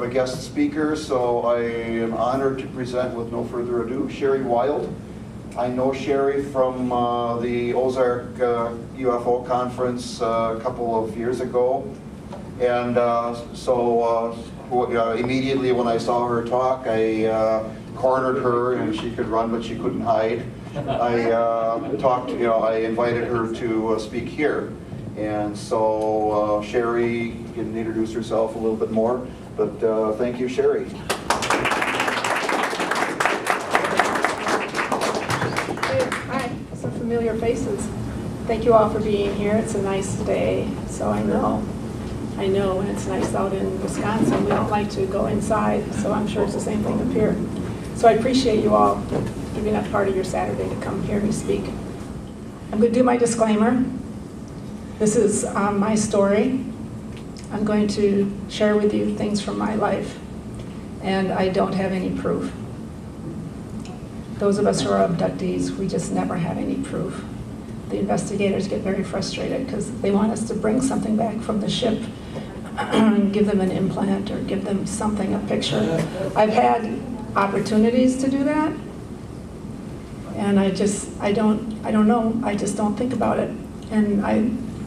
have a guest speaker, so I am honored to present with no further ado, Sherry Wilde. I know Sherry from the Ozark UFO conference a couple of years ago. And immediately when I saw her talk, I cornered her, and she could run, but she couldn't hide. I invited her to speak here. And so Sherry can introduce herself a little bit more, but thank you, Sherry. Hi, some familiar faces. Thank you all for being here. It's a nice day, so I know when it's nice out in Wisconsin, we don't like to go inside, so I'm sure it's the same thing up here. So I appreciate you all giving up part of your Saturday to come hear me speak. I'm going to do my disclaimer. This is my story. I'm going to share with you things from my life, and I don't have any proof. Those of us who are abductees, we just never have any proof. The investigators get very frustrated because they want us to bring something back from the ship and give them an implant or give them something, a picture. I've had opportunities to do that, and I don't know, I just don't think about it. And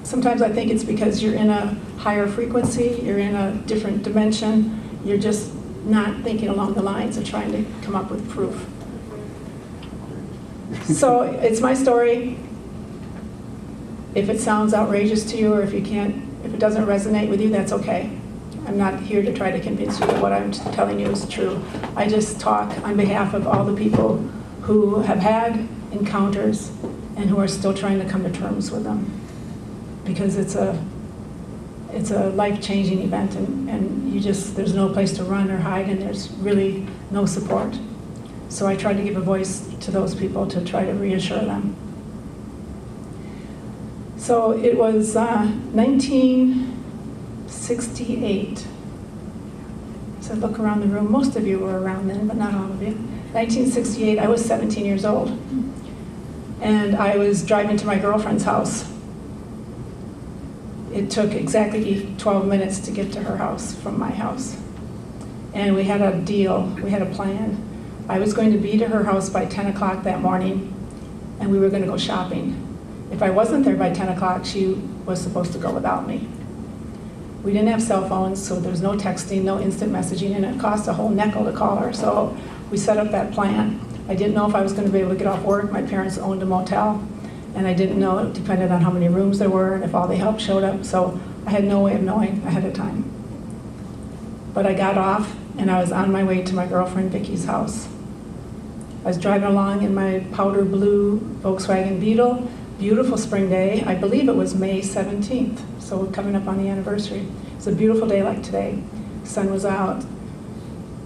sometimes I think it's because you're in a higher frequency, you're in a different dimension, you're just not thinking along the lines of trying to come up with proof. So it's my story. If it sounds outrageous to you, or if it doesn't resonate with you, that's okay. I'm not here to try to convince you that what I'm telling you is true. I just talk on behalf of all the people who have had encounters and who are still trying to come to terms with them. Because it's a life-changing event, and there's no place to run or hide, and there's really no support. So I try to give a voice to those people to try to reassure them. So it was 1968. So look around the room. Most of you were around then, but not all of you. 1968, I was 17 years old. And I was driving to my girlfriend's house. It took exactly 12 minutes to get to her house from my house. And we had a deal, we had a plan. I was going to be to her house by 10 o'clock that morning, and we were going to go shopping. If I wasn't there by 10 o'clock, she was supposed to go without me. We didn't have cell phones, so there was no texting, no instant messaging, and it cost a whole nickel to call her. So we set up that plan. I didn't know if I was going to be able to get off work. My parents owned a motel, and I didn't know, it depended on how many rooms there were and if all the help showed up. So I had no way of knowing ahead of time. But I got off, and I was on my way to my girlfriend Vicky's house. I was driving along in my powder blue Volkswagen Beetle. Beautiful spring day. I believe it was May 17th, so we're coming up on the anniversary. It's a beautiful day like today. The sun was out.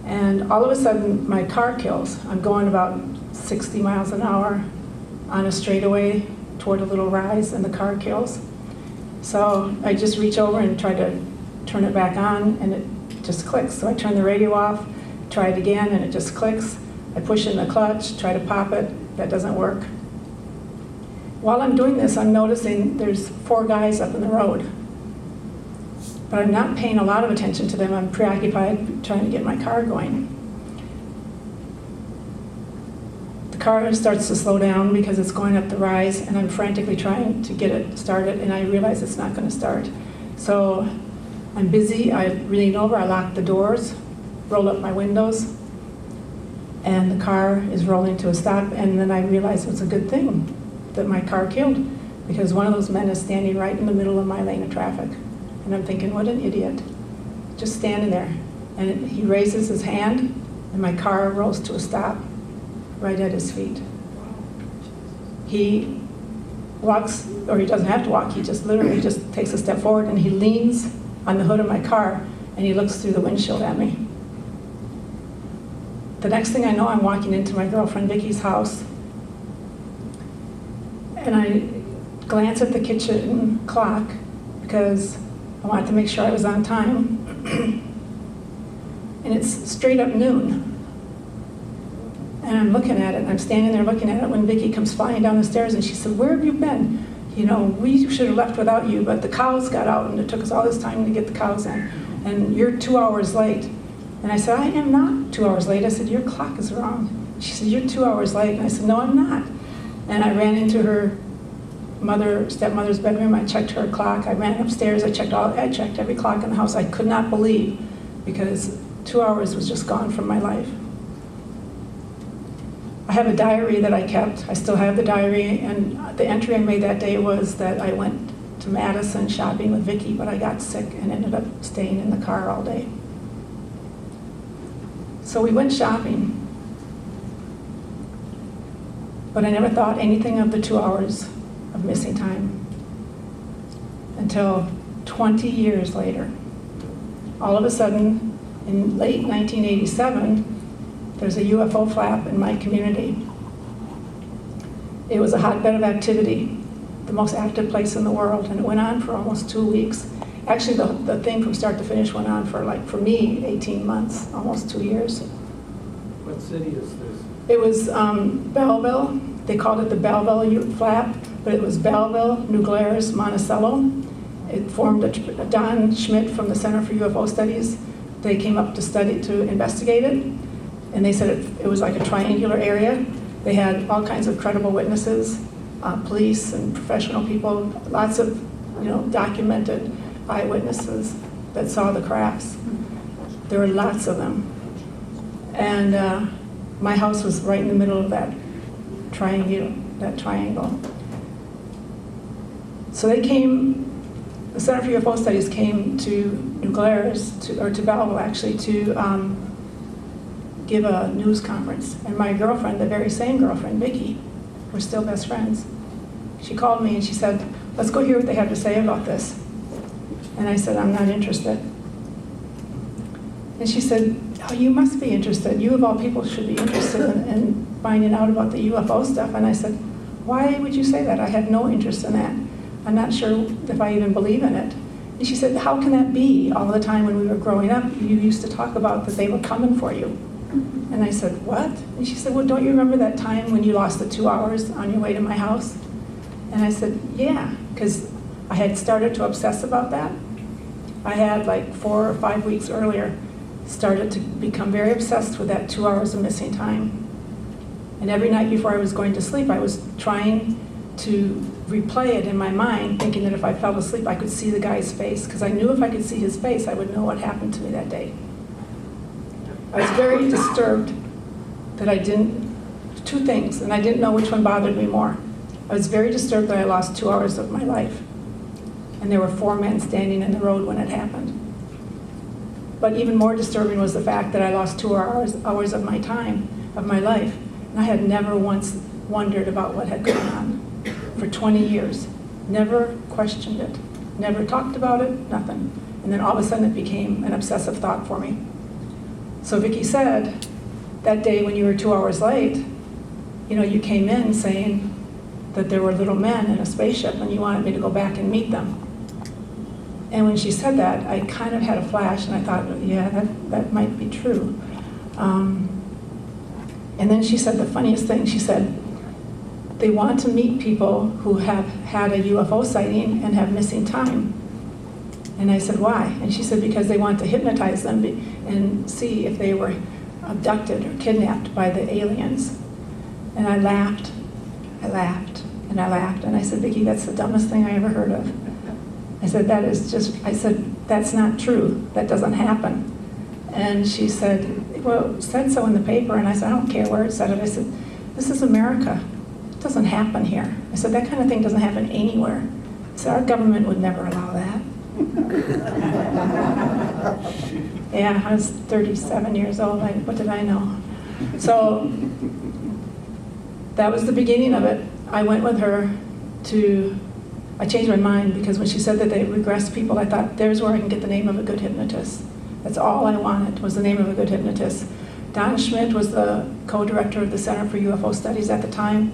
And all of a sudden, my car kills. I'm going about 60 miles an hour on a straightaway toward a little rise, and the car kills. So I just reach over and try to turn it back on, and it just clicks. So I turn the radio off, try it again, and it just clicks. I push in the clutch, try to pop it. That doesn't work. While I'm doing this, I'm noticing there's 4 guys up in the road. But I'm not paying a lot of attention to them. I'm preoccupied trying to get my car going. The car starts to slow down because it's going up the rise, and I'm frantically trying to get it started, and I realize it's not going to start. So I'm busy. I lean over, I lock the doors, roll up my windows, and the car is rolling to a stop, and then I realize it's a good thing that my car killed, because one of those men is standing right in the middle of my lane of traffic. And I'm thinking, what an idiot, just standing there. And he raises his hand, and my car rolls to a stop right at his feet. He walks, or he doesn't have to walk, he just literally just takes a step forward, and he leans on the hood of my car, and he looks through the windshield at me. The next thing I know, I'm walking into my girlfriend Vicky's house, and I glance at the kitchen clock because I wanted to make sure I was on time. And it's straight up noon. And I'm looking at it, and I'm standing there looking at it when Vicky comes flying down the stairs, and she said, "Where have you been? You know, we should have left without you, but the cows got out, and it took us all this time to get the cows in. And you're 2 hours late." And I said, I am not 2 hours late. I said, your clock is wrong. She said, you're 2 hours late. And I said, no, I'm not. And I ran into her stepmother's bedroom. I checked her clock. I ran upstairs. I checked every clock in the house. I could not believe, because 2 hours was just gone from my life. I have a diary that I kept. I still have the diary, and the entry I made that day was that I went to Madison shopping with Vicki, but I got sick and ended up staying in the car all day. So we went shopping, but I never thought anything of the 2 hours of missing time until 20 years later. All of a sudden, in late 1987, there's a UFO flap in my community. It was a hotbed of activity, the most active place in the world, and it went on for almost 2 weeks. Actually, the thing from start to finish went on for, like, for me, 18 months, almost 2 years. What city is this? It was Belleville. They called it the Belleville flap, but it was Belleville, New Glarus, Monticello. It formed Don Schmidt from the Center for UFO Studies. They came up to investigate it, and they said it was like a triangular area. They had all kinds of credible witnesses, police and professional people, lots of, documented eyewitnesses that saw the crafts. There were lots of them. And my house was right in the middle of that triangle. So they came, the Center for UFO Studies came to New Glarus, to Belleville actually, to give a news conference. And my girlfriend, the very same girlfriend, Vicki, we're still best friends. She called me and she said, let's go hear what they have to say about this. And I said, I'm not interested. And she said, oh, you must be interested. You of all people should be interested in finding out about the UFO stuff. And I said, why would you say that? I have no interest in that. I'm not sure if I even believe in it. And she said, how can that be? All the time when we were growing up, you used to talk about that they were coming for you. And I said, what? And she said, well, don't you remember that time when you lost the 2 hours on your way to my house? And I said, yeah, because I had started to obsess about that. I had, like 4 or 5 weeks earlier, started to become very obsessed with that 2 hours of missing time. And every night before I was going to sleep, I was trying to replay it in my mind, thinking that if I fell asleep, I could see the guy's face, because I knew if I could see his face, I would know what happened to me that day. I was very disturbed that I didn't, 2 things, and I didn't know which one bothered me more. I was very disturbed that I lost 2 hours of my life, and there were 4 men standing in the road when it happened. But even more disturbing was the fact that I lost 2 hours of my time, of my life, and I had never once wondered about what had gone on for 20 years. Never questioned it, never talked about it, nothing. And then all of a sudden it became an obsessive thought for me. So Vicki said, that day when you were 2 hours late, you came in saying that there were little men in a spaceship and you wanted me to go back and meet them. And when she said that, I kind of had a flash and I thought, yeah, that might be true. And then she said the funniest thing. She said, they want to meet people who have had a UFO sighting and have missing time. And I said, why? And she said, because they want to hypnotize them and see if they were abducted or kidnapped by the aliens. And I laughed, and I laughed. And I said, Vicki, that's the dumbest thing I ever heard of. I said, that's not true. That doesn't happen. And she said, well, it said so in the paper. And I said, I don't care where it said it. I said, this is America. It doesn't happen here. I said, that kind of thing doesn't happen anywhere. I said, our government would never allow that. Yeah, I was 37 years old. What did I know? So that was the beginning of it. I went with her I changed my mind because when she said that they regress people, I thought, there's where I can get the name of a good hypnotist. That's all I wanted, was the name of a good hypnotist. Don Schmidt was the co-director of the Center for UFO Studies at the time.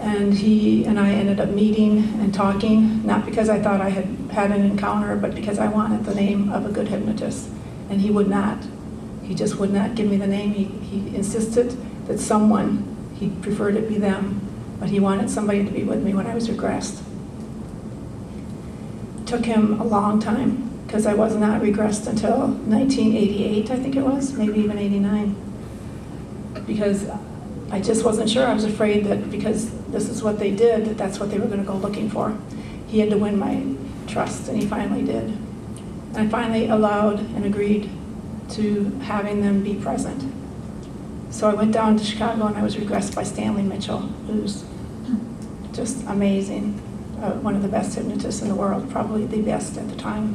And he and I ended up meeting and talking, not because I thought I had had an encounter, but because I wanted the name of a good hypnotist. And he would not. He just would not give me the name. He insisted that he preferred it be them, but he wanted somebody to be with me when I was regressed. It took him a long time because I was not regressed until 1988, I think it was, maybe even 89. Because I just wasn't sure. I was afraid that because this is what they did, that that's what they were going to go looking for. He had to win my trust, and he finally did. And I finally allowed and agreed to having them be present. So I went down to Chicago, and I was regressed by Stanley Mitchell, who's just amazing. One of the best hypnotists in the world, probably the best at the time.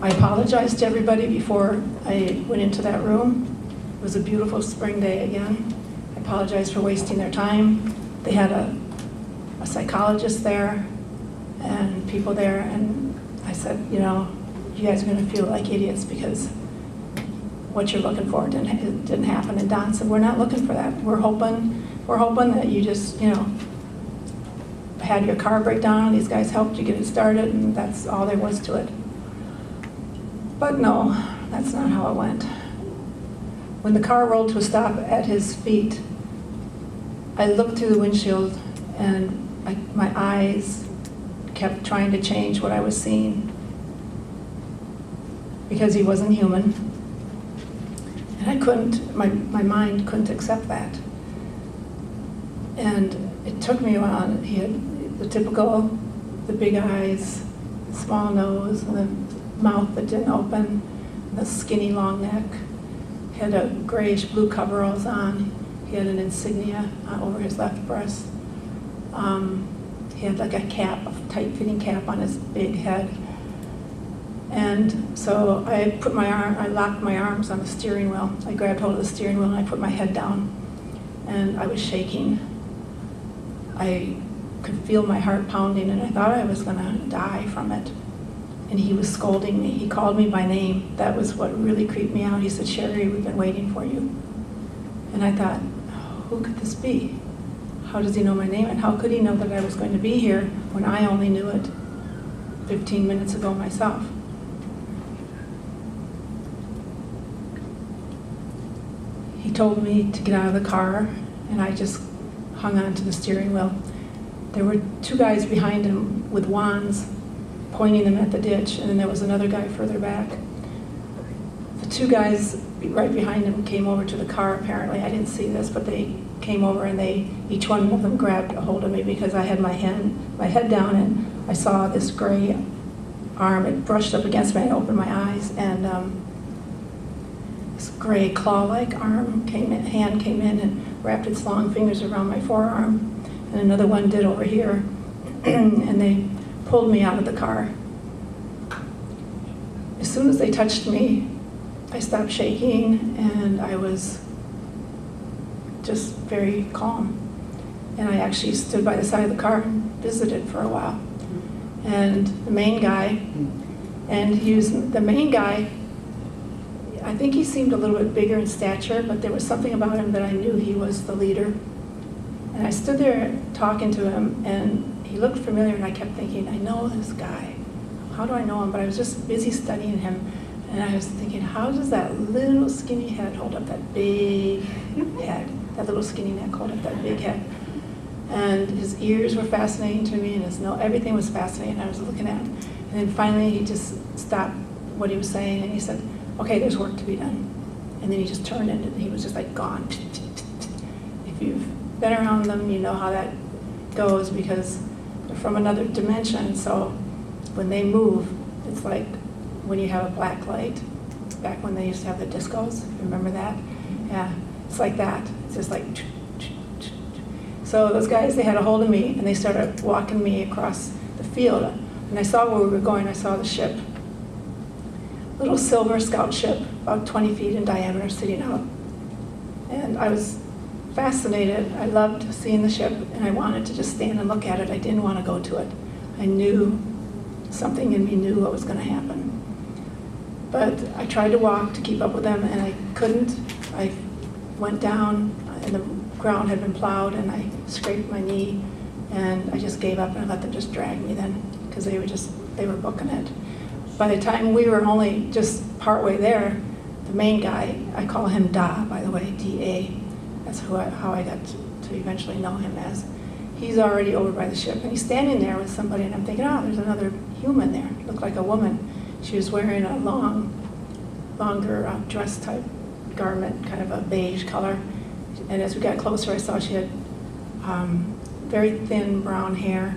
I apologized to everybody before I went into that room. It was a beautiful spring day again. I apologized for wasting their time. They had a psychologist there and people there, and I said, you know, you guys are going to feel like idiots because what you're looking for didn't happen. And Don said, we're not looking for that. We're hoping that you just, you know, had your car break down. These guys helped you get it started, and that's all there was to it. But no, that's not how it went. When the car rolled to a stop at his feet, I looked through the windshield, and my eyes kept trying to change what I was seeing because he wasn't human. And I couldn't, my mind couldn't accept that. And it took me a while. He had the typical, the big eyes, the small nose, and the mouth that didn't open, the skinny long neck. He had a grayish blue coveralls on. He had an insignia over his left breast. He had like a cap, a tight-fitting cap on his big head. And so I locked my arms on the steering wheel. I grabbed hold of the steering wheel and I put my head down. And I was shaking. I could feel my heart pounding, and I thought I was gonna die from it. And he was scolding me. He called me by name. That was what really creeped me out. He said, Sherry, we've been waiting for you. And I thought, who could this be? How does he know my name? And how could he know that I was going to be here when I only knew it 15 minutes ago myself? He told me to get out of the car, and I just hung on to the steering wheel. There were two guys behind him with wands, pointing them at the ditch, and then there was another guy further back. The two guys right behind him came over to the car, apparently. I didn't see this, but they came over, and each one of them grabbed a hold of me because I had my head down, and I saw this gray arm. It brushed up against me. I opened my eyes, and this gray claw-like hand came in and wrapped its long fingers around my forearm, and another one did over here, and they pulled me out of the car. As soon as they touched me, I stopped shaking, and I was just very calm. And I actually stood by the side of the car and visited for a while. And the main guy, I think he seemed a little bit bigger in stature, but there was something about him that I knew he was the leader. And I stood there talking to him, and he looked familiar, and I kept thinking, I know this guy. How do I know him? But I was just busy studying him, and I was thinking, how does that little skinny head hold up that big head? That little skinny neck hold up that big head. And his ears were fascinating to me, and his nose, everything was fascinating. I was looking at him. And then finally he just stopped what he was saying, and he said, okay, there's work to be done. And then he just turned, and he was just like gone. If you've been around them, you know how that goes, because they're from another dimension. So when they move, it's like when you have a black light, back when they used to have the discos, remember that? Yeah, it's like that. It's just like, so those guys, they had a hold of me, and they started walking me across the field. And I saw where we were going. I saw the ship, little silver scout ship, about 20 feet in diameter, sitting out. And I was fascinated. I loved seeing the ship, and I wanted to just stand and look at it. I didn't want to go to it. I knew, something in me knew what was going to happen. But I tried to walk to keep up with them, and I couldn't. I went down, and the ground had been plowed, and I scraped my knee, and I just gave up, and I let them just drag me then, because they were booking it. By the time we were only just partway there, the main guy, I call him Da, by the way, D-A, that's how I got to eventually know him as. he's already over by the ship, and he's standing there with somebody, and I'm thinking, oh, there's another human there. Looked like a woman. She was wearing a longer dress type garment, kind of a beige color. And as we got closer, I saw she had very thin brown hair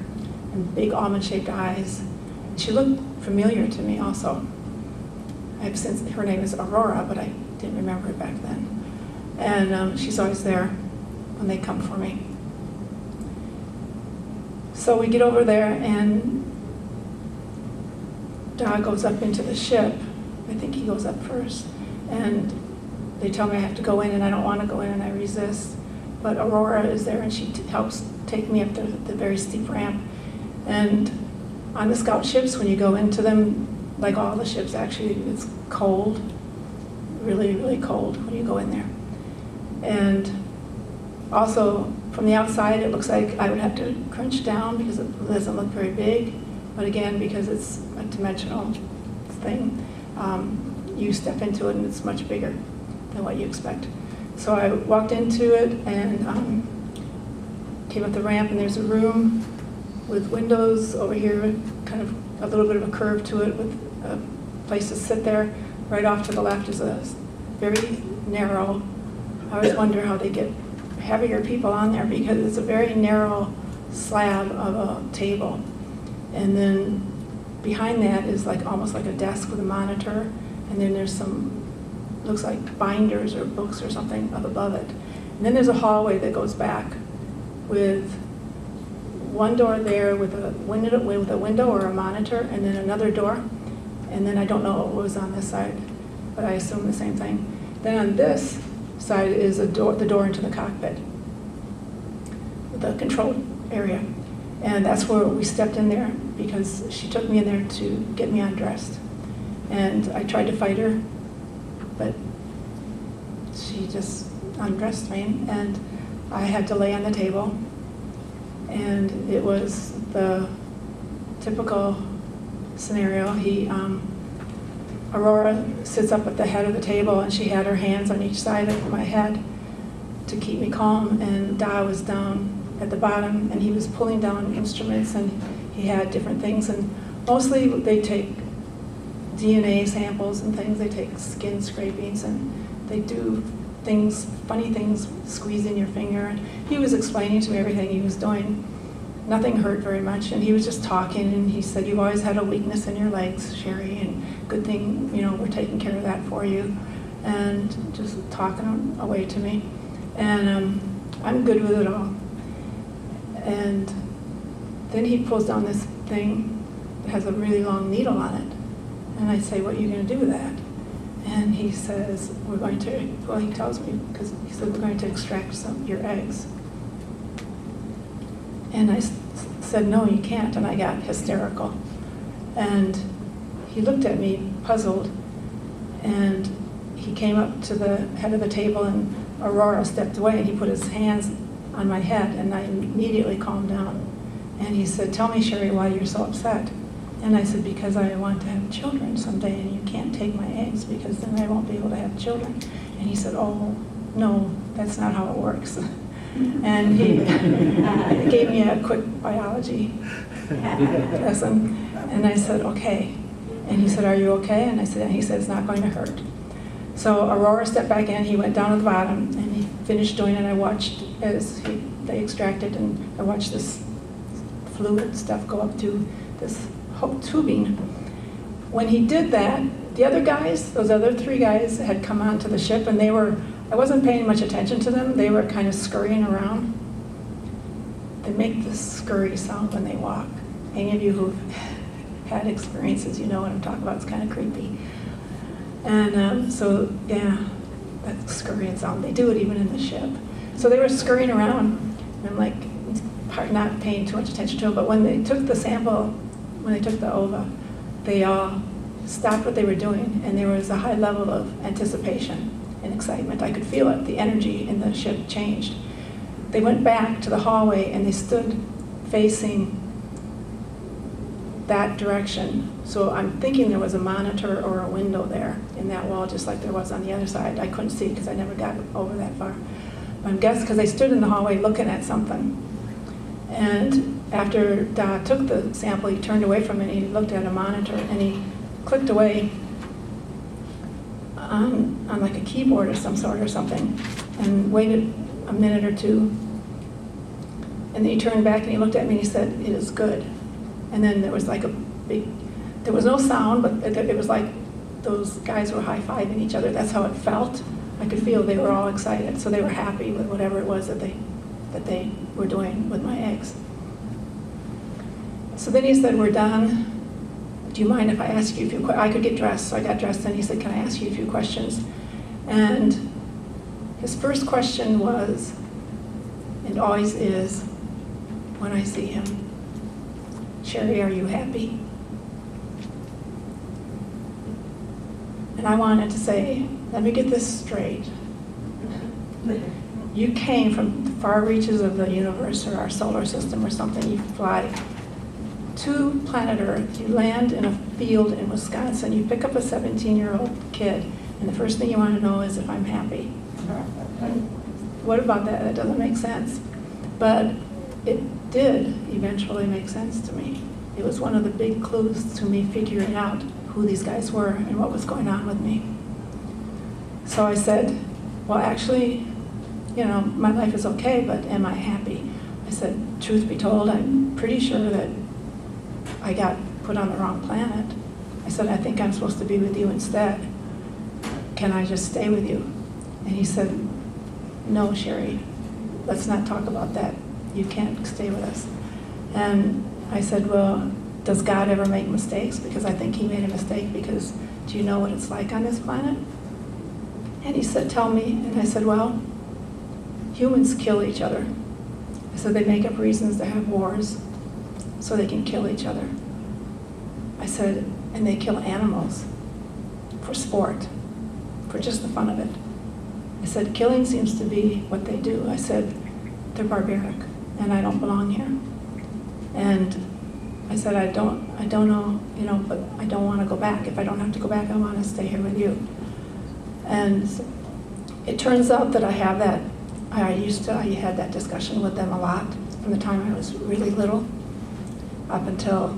and big almond-shaped eyes. She looked familiar to me also. I've since, her name is Aurora, but I didn't remember it back then. And she's always there when they come for me. So we get over there, and Dog goes up into the ship. I think he goes up first. And they tell me I have to go in, and I don't want to go in, and I resist. But Aurora is there, and she helps take me up the very steep ramp. And on the scout ships, when you go into them, like all the ships actually, it's cold, really, really cold when you go in there. And also, from the outside, it looks like I would have to crunch down because it doesn't look very big. But again, because it's a dimensional thing, you step into it and it's much bigger than what you expect. So I walked into it and came up the ramp, and there's a room with windows over here, kind of a little bit of a curve to it with a place to sit there. Right off to the left is a very narrow, I always wonder how they get heavier people on there because it's a very narrow slab of a table. And then behind that is like almost like a desk with a monitor, and then there's some, looks like binders or books or something up above it. And then there's a hallway that goes back with one door there with a window or a monitor, and then another door. And then I don't know what was on this side, but I assume the same thing. Then on this side is the door into the cockpit, the control area. And that's where we stepped in there because she took me in there to get me undressed. And I tried to fight her, but she just undressed me, and I had to lay on the table. And it was the typical scenario. Aurora sits up at the head of the table, and she had her hands on each side of my head to keep me calm, and Da was down at the bottom, and he was pulling down instruments, and he had different things, and mostly they take DNA samples and things. They take skin scrapings, and they do things, funny things, squeezing your finger. And he was explaining to me everything he was doing. Nothing hurt very much, and he was just talking, and he said, "You've always had a weakness in your legs, Sherry, and good thing, we're taking care of that for you," and just talking away to me. And I'm good with it all. And then he pulls down this thing that has a really long needle on it. And I say, "What are you going to do with that?" And he says, he tells me, because he said, "We're going to extract your eggs." And I said, "No, you can't." And I got hysterical. And he looked at me, puzzled, and he came up to the head of the table, and Aurora stepped away, and he put his hands on my head, and I immediately calmed down. And he said, "Tell me, Sherry, why you're so upset." And I said, "Because I want to have children someday, and you can't take my eggs because then I won't be able to have children." And he said, "Oh, no, that's not how it works." And he gave me a quick biology lesson. And I said, "Okay." And he said, "Are you okay?" And I said, and he said, "It's not going to hurt." So Aurora stepped back in, he went down to the bottom, and he finished doing it, and I watched as they extracted, and I watched this fluid stuff go up to this tubing. When he did that, the other guys, those other three guys had come onto the ship, and I wasn't paying much attention to them. They were kind of scurrying around. They make this scurry sound when they walk. Any of you who've had experiences, you know what I'm talking about. It's kind of creepy. And so, yeah, that scurrying sound. They do it even in the ship. So they were scurrying around, and I'm like, not paying too much attention to them. But when they took the sample, when they took the ova, they all stopped what they were doing, and there was a high level of anticipation and excitement. I could feel it. The energy in the ship changed. They went back to the hallway, and they stood facing that direction. So I'm thinking there was a monitor or a window there in that wall, just like there was on the other side. I couldn't see because I never got over that far. But I'm guessing because they stood in the hallway looking at something. And after Doc took the sample, he turned away from it and he looked at a monitor and he clicked away on like a keyboard of some sort or something and waited a minute or two. And then he turned back and he looked at me and he said, "It is good." And then there was like a big, there was no sound, but it was like those guys were high-fiving each other. That's how it felt. I could feel they were all excited, so they were happy with whatever it was that they were doing with my eggs. So then he said, "We're done. Do you mind if I ask you a few questions?" I could get dressed, so I got dressed and he said, "Can I ask you a few questions?" And his first question was, and always is, when I see him, "Sherry, are you happy?" And I wanted to say, let me get this straight. You came from the far reaches of the universe or our solar system or something. You fly to planet Earth. You land in a field in Wisconsin. You pick up a 17-year-old kid, and the first thing you want to know is if I'm happy. What about that? That doesn't make sense. But it did eventually make sense to me. It was one of the big clues to me figuring out who these guys were and what was going on with me. So I said, "Well, actually, you know, my life is okay, but am I happy?" I said, "Truth be told, I'm pretty sure that I got put on the wrong planet." I said, "I think I'm supposed to be with you instead. Can I just stay with you?" And he said, "No, Sherry, let's not talk about that. You can't stay with us." And I said, "Well, does God ever make mistakes? Because I think he made a mistake, because do you know what it's like on this planet?" And he said, "Tell me." And I said, "Well, humans kill each other." I said, "They make up reasons to have wars so they can kill each other." I said, "And they kill animals for sport, for just the fun of it." I said, "Killing seems to be what they do." I said, "They're barbaric, and I don't belong here." And I said, I don't know, you know, but I don't want to go back. If I don't have to go back, I want to stay here with you." And it turns out that I had that discussion with them a lot from the time I was really little up until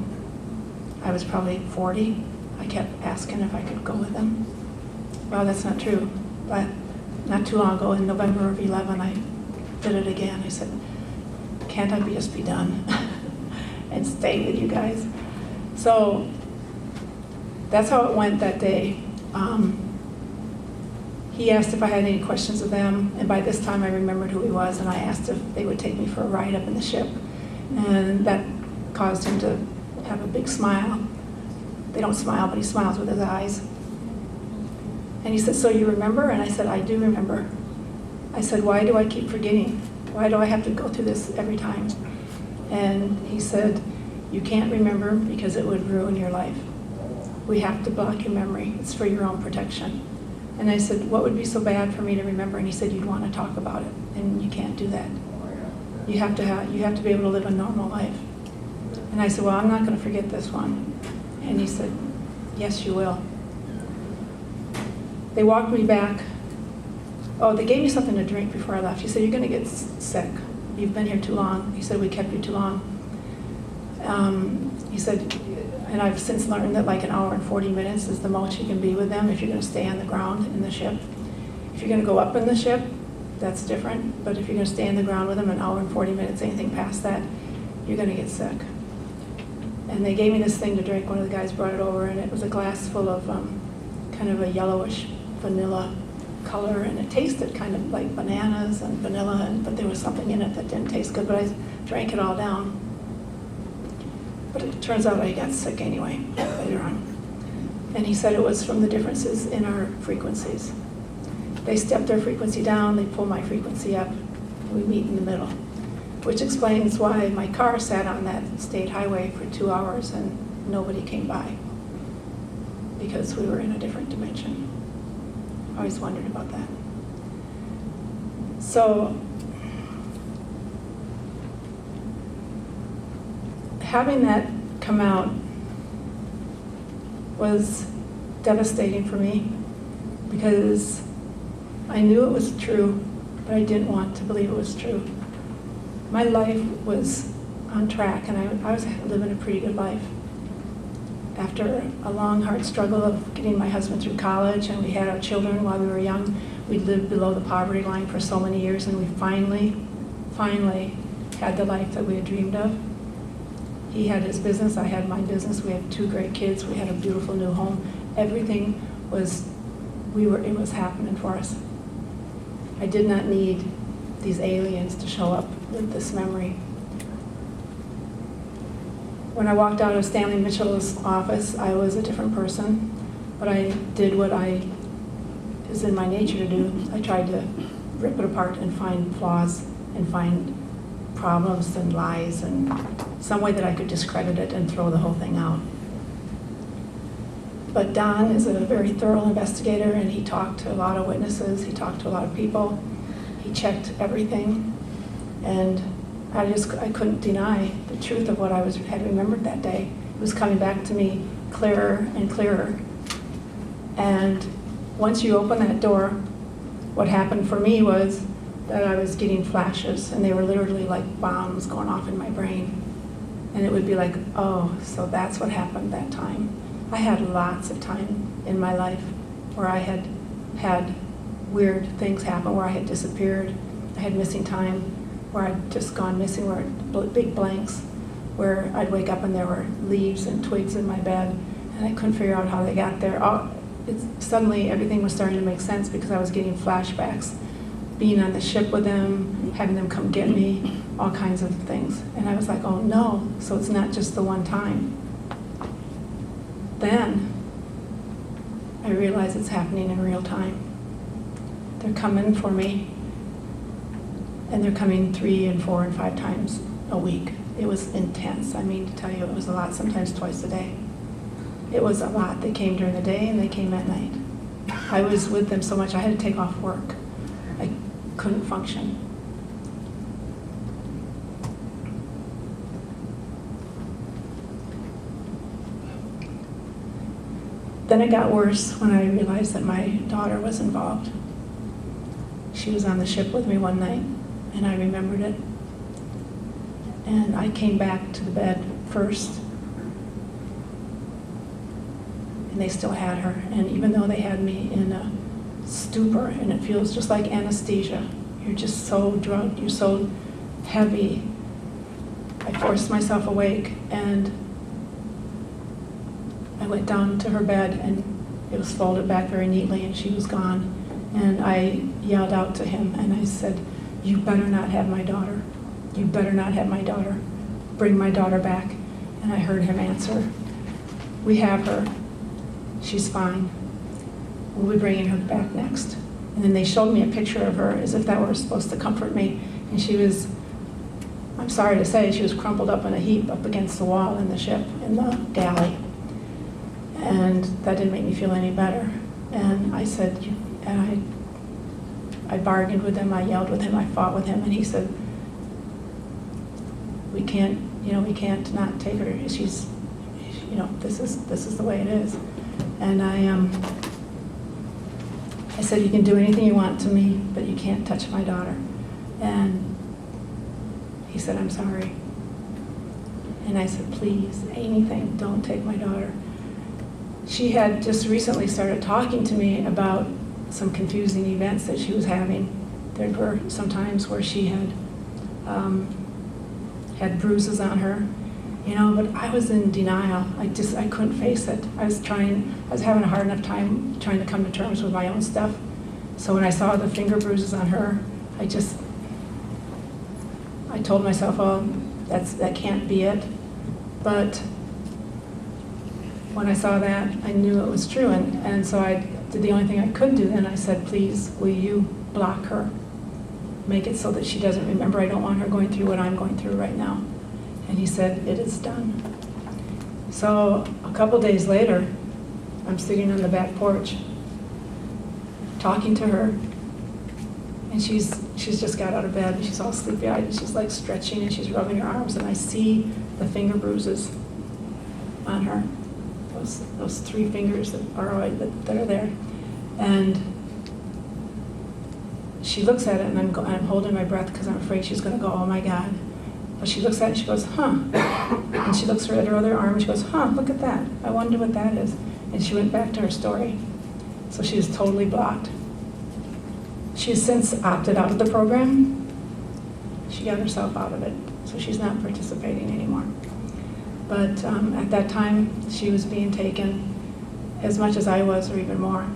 I was probably 40. I kept asking if I could go with them. Well, that's not true, but not too long ago, in November of 11, I did it again. I said, "Can't I just be done and stay with you guys?" So that's how it went that day. He asked if I had any questions of them, and by this time I remembered who he was, and I asked if they would take me for a ride up in the ship, and that caused him to have a big smile. They don't smile, but he smiles with his eyes. And he said, "So you remember?" And I said, "I do remember." I said, "Why do I keep forgetting? Why do I have to go through this every time?" And he said, "You can't remember because it would ruin your life. We have to block your memory. It's for your own protection." And I said, "What would be so bad for me to remember?" And he said, "You'd want to talk about it, and you can't do that. You have to be able to live a normal life." And I said, "Well, I'm not going to forget this one." And he said, "Yes, you will." They walked me back. Oh, they gave me something to drink before I left. He said, "You're going to get sick. You've been here too long." He said, "We kept you too long." He said, and I've since learned that like an hour and 40 minutes is the most you can be with them if you're going to stay on the ground in the ship. If you're going to go up in the ship, that's different. But if you're going to stay on the ground with them an hour and 40 minutes, anything past that, you're going to get sick. And they gave me this thing to drink. One of the guys brought it over, and it was a glass full of kind of a yellowish vanilla color, and it tasted kind of like bananas and vanilla, but there was something in it that didn't taste good, but I drank it all down. But it turns out I got sick anyway later on. And he said it was from the differences in our frequencies. They step their frequency down, they pull my frequency up, and we meet in the middle, which explains why my car sat on that state highway for 2 hours and nobody came by, because we were in a different dimension. I always wondered about that. So having that come out was devastating for me, because I knew it was true, but I didn't want to believe it was true. My life was on track, and I was living a pretty good life. After a long, hard struggle of getting my husband through college, and we had our children while we were young, we lived below the poverty line for so many years, and we finally had the life that we had dreamed of. He had his business, I had my business, we had 2 great kids, we had a beautiful new home. Everything was, it was happening for us. I did not need these aliens to show up with this memory. When I walked out of Stanley Mitchell's office, I was a different person, but I did what is in my nature to do. I tried to rip it apart and find flaws and find problems and lies and some way that I could discredit it and throw the whole thing out. But Don is a very thorough investigator, and he talked to a lot of witnesses, he talked to a lot of people, he checked everything, and I couldn't deny the truth of what I had remembered that day. It was coming back to me clearer and clearer. And once you open that door, what happened for me was that I was getting flashes, and they were literally like bombs going off in my brain. And it would be like, oh, so that's what happened that time. I had lots of time in my life where I had weird things happen, where I had disappeared. I had missing time, where I'd just gone missing, where big blanks, where I'd wake up and there were leaves and twigs in my bed, and I couldn't figure out how they got there. Suddenly everything was starting to make sense because I was getting flashbacks, being on the ship with them, having them come get me, all kinds of things. And I was like, oh no, so it's not just the one time. Then I realized it's happening in real time. They're coming for me, and they're coming 3 and 4 and 5 times a week. It was intense. I mean, to tell you, it was a lot, sometimes twice a day. It was a lot. They came during the day and they came at night. I was with them so much I had to take off work. I couldn't function. Then it got worse when I realized that my daughter was involved. She was on the ship with me one night, and I remembered it. And I came back to the bed first, and they still had her. And even though they had me in a stupor, and it feels just like anesthesia, you're just so drugged, you're so heavy. I forced myself awake, and I went down to her bed, and it was folded back very neatly, and she was gone. And I yelled out to him, and I said, you better not have my daughter. You better not have my daughter. Bring my daughter back. And I heard him answer, we have her. She's fine. We'll be bringing her back next. And then they showed me a picture of her as if that were supposed to comfort me. And she was, I'm sorry to say, she was crumpled up in a heap up against the wall in the ship, in the galley. And that didn't make me feel any better. And I said, and I bargained with him, I yelled with him, I fought with him, and he said, we can't not take her. She's, this is the way it is. And I said, you can do anything you want to me, but you can't touch my daughter. And he said, I'm sorry. And I said, please, anything, don't take my daughter. She had just recently started talking to me about some confusing events that she was having. There were some times where she had had bruises on her, but I was in denial. I couldn't face it. I was having a hard enough time trying to come to terms with my own stuff. So when I saw the finger bruises on her, I told myself, oh, that can't be it. But when I saw that, I knew it was true, and so I did the only thing I could do then. I said, please, will you block her? Make it so that she doesn't remember. I don't want her going through what I'm going through right now. And he said, it is done. So a couple days later, I'm sitting on the back porch talking to her, and she's just got out of bed, and she's all sleepy-eyed, and she's like stretching, and she's rubbing her arms, and I see the finger bruises on her. Those 3 fingers that are there, and she looks at it, and I'm holding my breath because I'm afraid she's going to go, oh my God. But she looks at it and she goes, huh. And she looks at her other arm and she goes, huh, look at that. I wonder what that is. And she went back to her story. So she was totally blocked. She has since opted out of the program. She got herself out of it, so she's not participating anymore. But at that time, she was being taken as much as I was, or even more.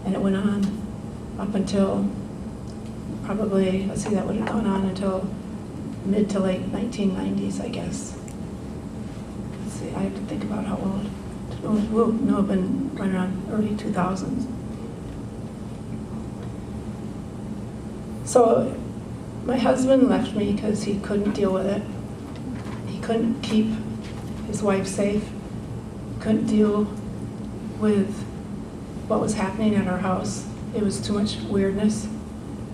And it went on up until probably, let's see, that would have gone on until mid to late 1990s, I guess. Let's see, I have to think about how old. Well, no, I've been right around early 2000s. So my husband left me because he couldn't deal with it. He couldn't keep his wife safe, couldn't deal with what was happening at our house. It was too much weirdness.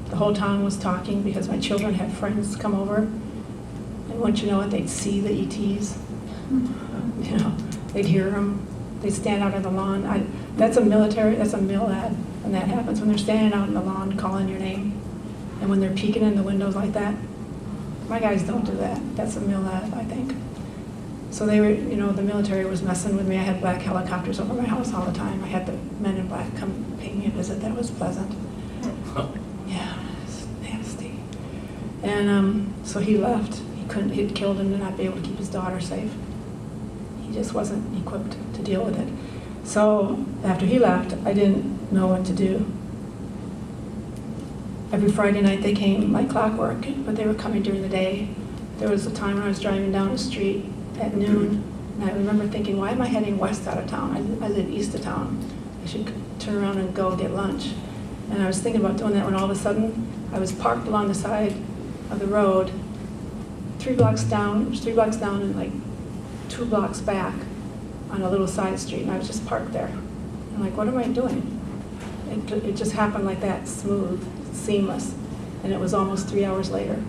The whole town was talking because my children had friends come over, and once you know it, they'd see the ETs. You know, they'd hear them. They'd stand out on the lawn. That's a mill ad, when that happens, when they're standing out on the lawn calling your name, and when they're peeking in the windows like that. My guys don't do that. That's a mill ad, I think. So they were, you know, the military was messing with me. I had black helicopters over my house all the time. I had the men in black come pay me a visit. That was pleasant. Yeah, it's nasty. And so he left. He'd killed him to not be able to keep his daughter safe. He just wasn't equipped to deal with it. So after he left, I didn't know what to do. Every Friday night they came like clockwork, but they were coming during the day. There was a time when I was driving down the street at noon, and I remember thinking, why am I heading west out of town? I live east of town. I should turn around and go get lunch. And I was thinking about doing that when all of a sudden I was parked along the side of the road, 3 blocks down and like 2 blocks back on a little side street, and I was just parked there. I'm like, what am I doing? It just happened like that, smooth, seamless, and it was almost 3 hours later.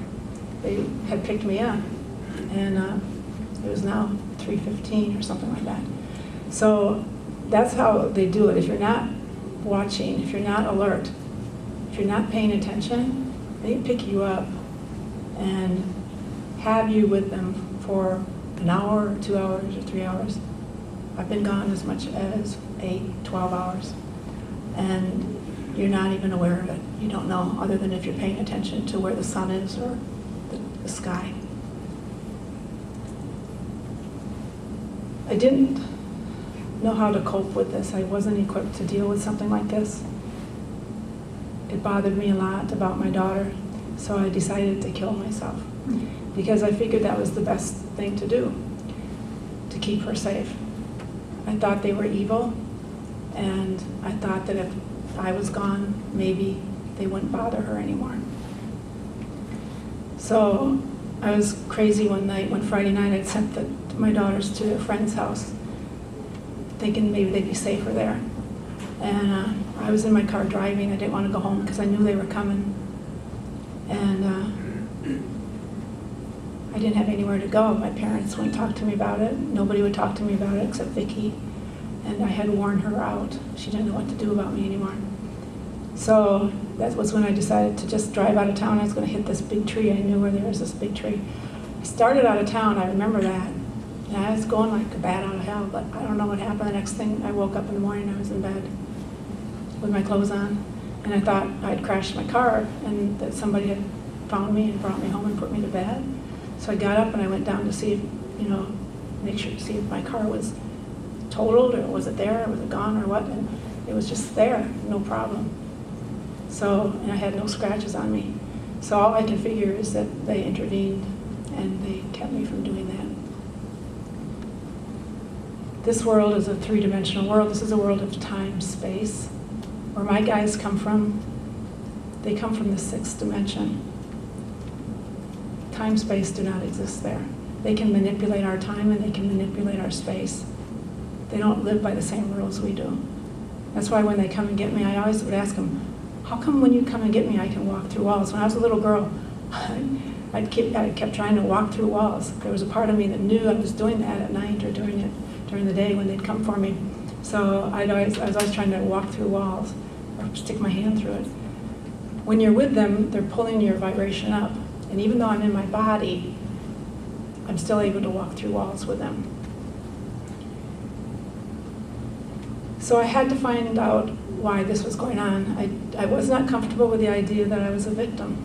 They had picked me up, and it was now 3:15 or something like that. So that's how they do it. If you're not watching, if you're not alert, if you're not paying attention, they pick you up and have you with them for an hour, or 2 hours, or 3 hours. I've been gone as much as 8, 12 hours, and you're not even aware of it. You don't know, other than if you're paying attention to where the sun is or the sky. I didn't know how to cope with this. I wasn't equipped to deal with something like this. It bothered me a lot about my daughter, so I decided to kill myself because I figured that was the best thing to do, to keep her safe. I thought they were evil, and I thought that if I was gone, maybe they wouldn't bother her anymore. So I was crazy one night, one Friday night. I'd sent my daughters to a friend's house, thinking maybe they'd be safer there. And I was in my car driving. I didn't want to go home because I knew they were coming. And I didn't have anywhere to go. My parents wouldn't talk to me about it. Nobody would talk to me about it except Vicki. And I had worn her out. She didn't know what to do about me anymore. So that was when I decided to just drive out of town. I was going to hit this big tree. I knew where there was this big tree. I started out of town. I remember that. And I was going like a bat out of hell, but I don't know what happened. The next thing, I woke up in the morning, I was in bed with my clothes on. And I thought I'd crashed my car and that somebody had found me and brought me home and put me to bed. So I got up and I went down to see if, make sure to see if my car was totaled or was it there, or was it gone or what. And it was just there, no problem. So, and I had no scratches on me. So all I can figure is that they intervened and they kept me from doing that. This world is a three-dimensional world. This is a world of time, space. Where my guys come from, they come from the sixth dimension. Time, space do not exist there. They can manipulate our time and they can manipulate our space. They don't live by the same rules we do. That's why when they come and get me, I always would ask them, how come when you come and get me, I can walk through walls? When I was a little girl, I kept trying to walk through walls. There was a part of me that knew I was doing that at night or during the day when they'd come for me. So I was always trying to walk through walls or stick my hand through it. When you're with them, they're pulling your vibration up. And even though I'm in my body, I'm still able to walk through walls with them. So I had to find out why this was going on. I was not comfortable with the idea that I was a victim.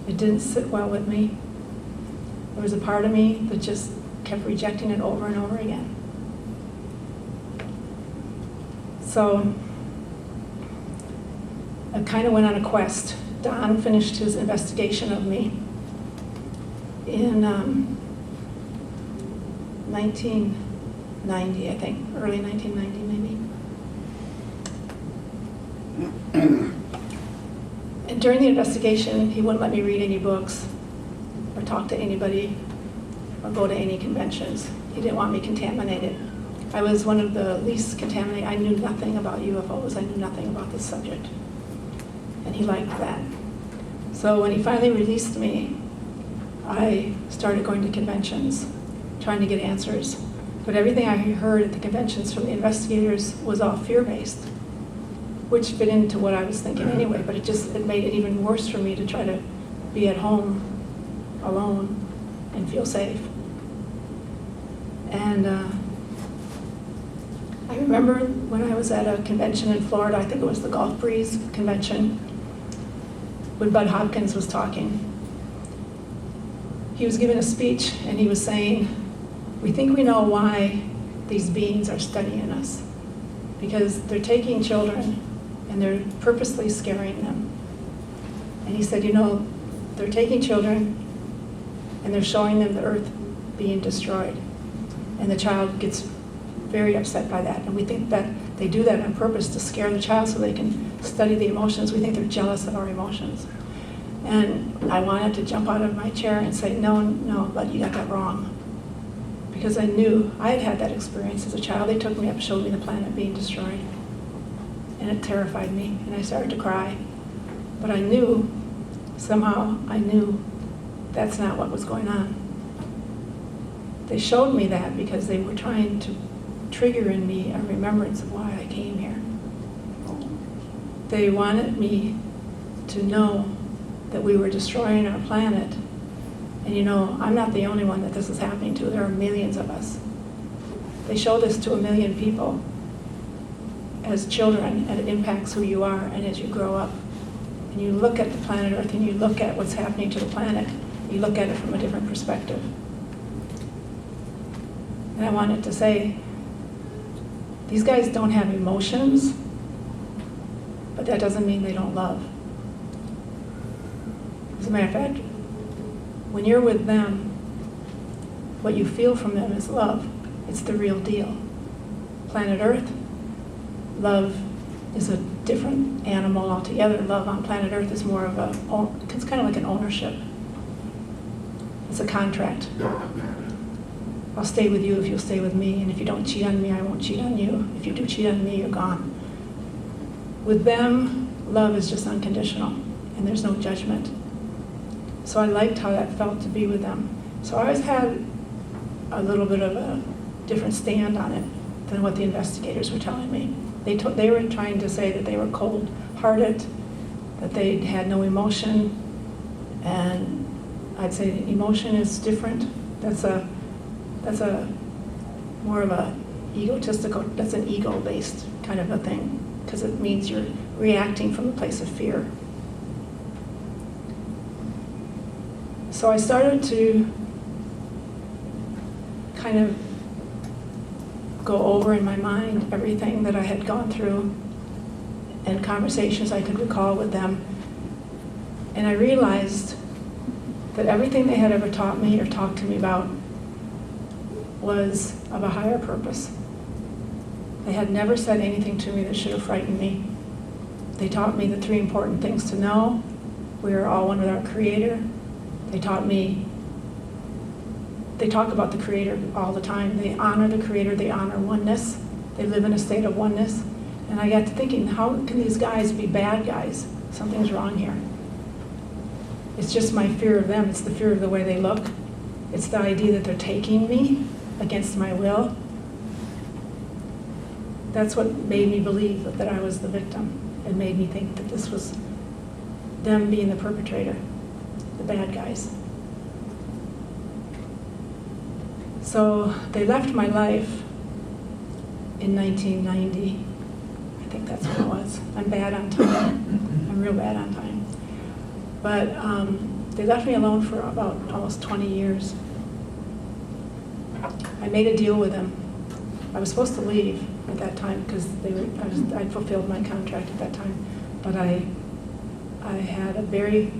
It didn't sit well with me. There was a part of me that just kept rejecting it over and over again. So I kind of went on a quest. Don finished his investigation of me in 1990, I think, early 1990 maybe. And during the investigation, he wouldn't let me read any books or talk to anybody or go to any conventions. He didn't want me contaminated. I was one of the least contaminated. I knew nothing about UFOs. I knew nothing about this subject. And he liked that. So when he finally released me, I started going to conventions, trying to get answers. But everything I heard at the conventions from the investigators was all fear-based, which fit into what I was thinking anyway, but it made it even worse for me to try to be at home alone and feel safe. And I remember when I was at a convention in Florida, I think it was the Gulf Breeze convention, when Bud Hopkins was talking. He was giving a speech and he was saying, we think we know why these beings are studying us, because they're taking children and they're purposely scaring them. And he said, you know, they're taking children and they're showing them the earth being destroyed. And the child gets very upset by that. And we think that they do that on purpose to scare the child so they can study the emotions. We think they're jealous of our emotions. And I wanted to jump out of my chair and say, no, but you got that wrong. Because I knew, I had had that experience as a child. They took me up, showed me the planet being destroyed. And it terrified me, and I started to cry. But I knew, somehow I knew that's not what was going on. They showed me that because they were trying to trigger in me a remembrance of why I came here. They wanted me to know that we were destroying our planet. And you know, I'm not the only one that this is happening to. There are millions of us. They show this to 1 million people as children, and it impacts who you are and as you grow up. And you look at the planet Earth and you look at what's happening to the planet, you look at it from a different perspective. And I wanted to say, these guys don't have emotions, but that doesn't mean they don't love. As a matter of fact, when you're with them, what you feel from them is love. It's the real deal. Planet Earth, love is a different animal altogether. Love on planet Earth is more of it's kind of like an ownership. It's a contract. I'll stay with you if you'll stay with me, and if you don't cheat on me, I won't cheat on you. If you do cheat on me, you're gone. With them, love is just unconditional, and there's no judgment. So I liked how that felt to be with them. So I always had a little bit of a different stand on it than what the investigators were telling me. They were trying to say that they were cold-hearted, that they had no emotion, and I'd say emotion is different. That's a more of a egotistical, that's an ego-based kind of a thing, because it means you're reacting from a place of fear. So I started to kind of go over in my mind everything that I had gone through and conversations I could recall with them. And I realized that everything they had ever taught me or talked to me about was of a higher purpose. They had never said anything to me that should have frightened me. They taught me the 3 important things to know. We are all one with our Creator. They taught me, they talk about the Creator all the time. They honor the Creator, they honor oneness. They live in a state of oneness. And I got to thinking, how can these guys be bad guys? Something's wrong here. It's just my fear of them. It's the fear of the way they look. It's the idea that they're taking me against my will. That's what made me believe that I was the victim. It made me think that this was them being the perpetrator, the bad guys. So they left my life in 1990. I think that's what it was. I'm bad on time. I'm real bad on time. But they left me alone for about almost 20 years. I made a deal with them. I was supposed to leave at that time because I'd fulfilled my contract at that time. But I had a very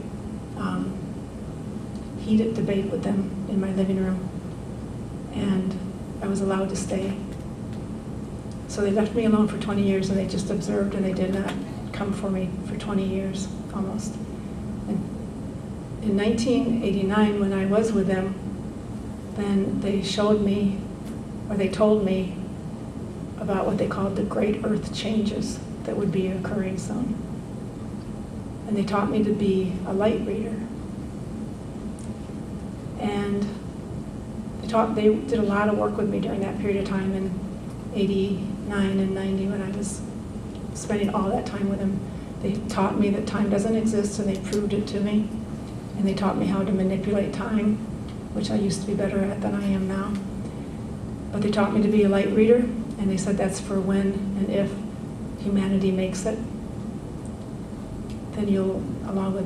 heated debate with them in my living room, and I was allowed to stay. So they left me alone for 20 years, and they just observed, and they did not come for me for 20 years, almost. And in 1989, when I was with them, then they showed me, or they told me, about what they called the great earth changes that would be occurring soon. And they taught me to be a light reader. And they did a lot of work with me during that period of time in 89 and 90 when I was spending all that time with them. They taught me that time doesn't exist, and they proved it to me. And they taught me how to manipulate time, which I used to be better at than I am now. But they taught me to be a light reader, and they said that's for when and if humanity makes it. Then you'll, along with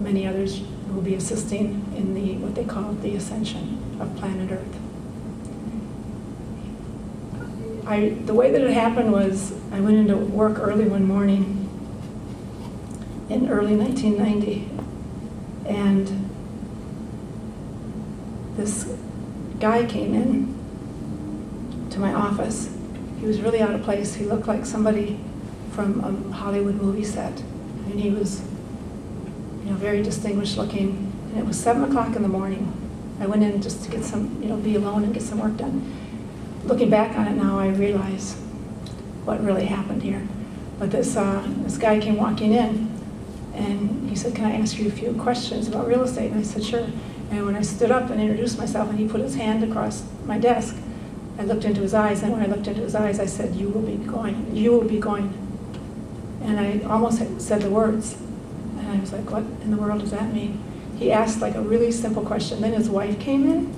many others, will be assisting in what they call the ascension of planet Earth. The way that it happened was I went into work early one morning in early 1990, and this guy came in to my office. He was really out of place. He looked like somebody from a Hollywood movie set, and he was, very distinguished looking. And it was 7 o'clock in the morning. I went in just to get some, be alone and get some work done. Looking back on it now, I realize what really happened here. But this guy came walking in, and he said, "Can I ask you a few questions about real estate?" And I said, "Sure." And when I stood up and introduced myself, and he put his hand across my desk, I looked into his eyes, and when I looked into his eyes, I said, "You will be going. You will be going." And I almost said the words. And I was like, what in the world does that mean? He asked like a really simple question. Then his wife came in,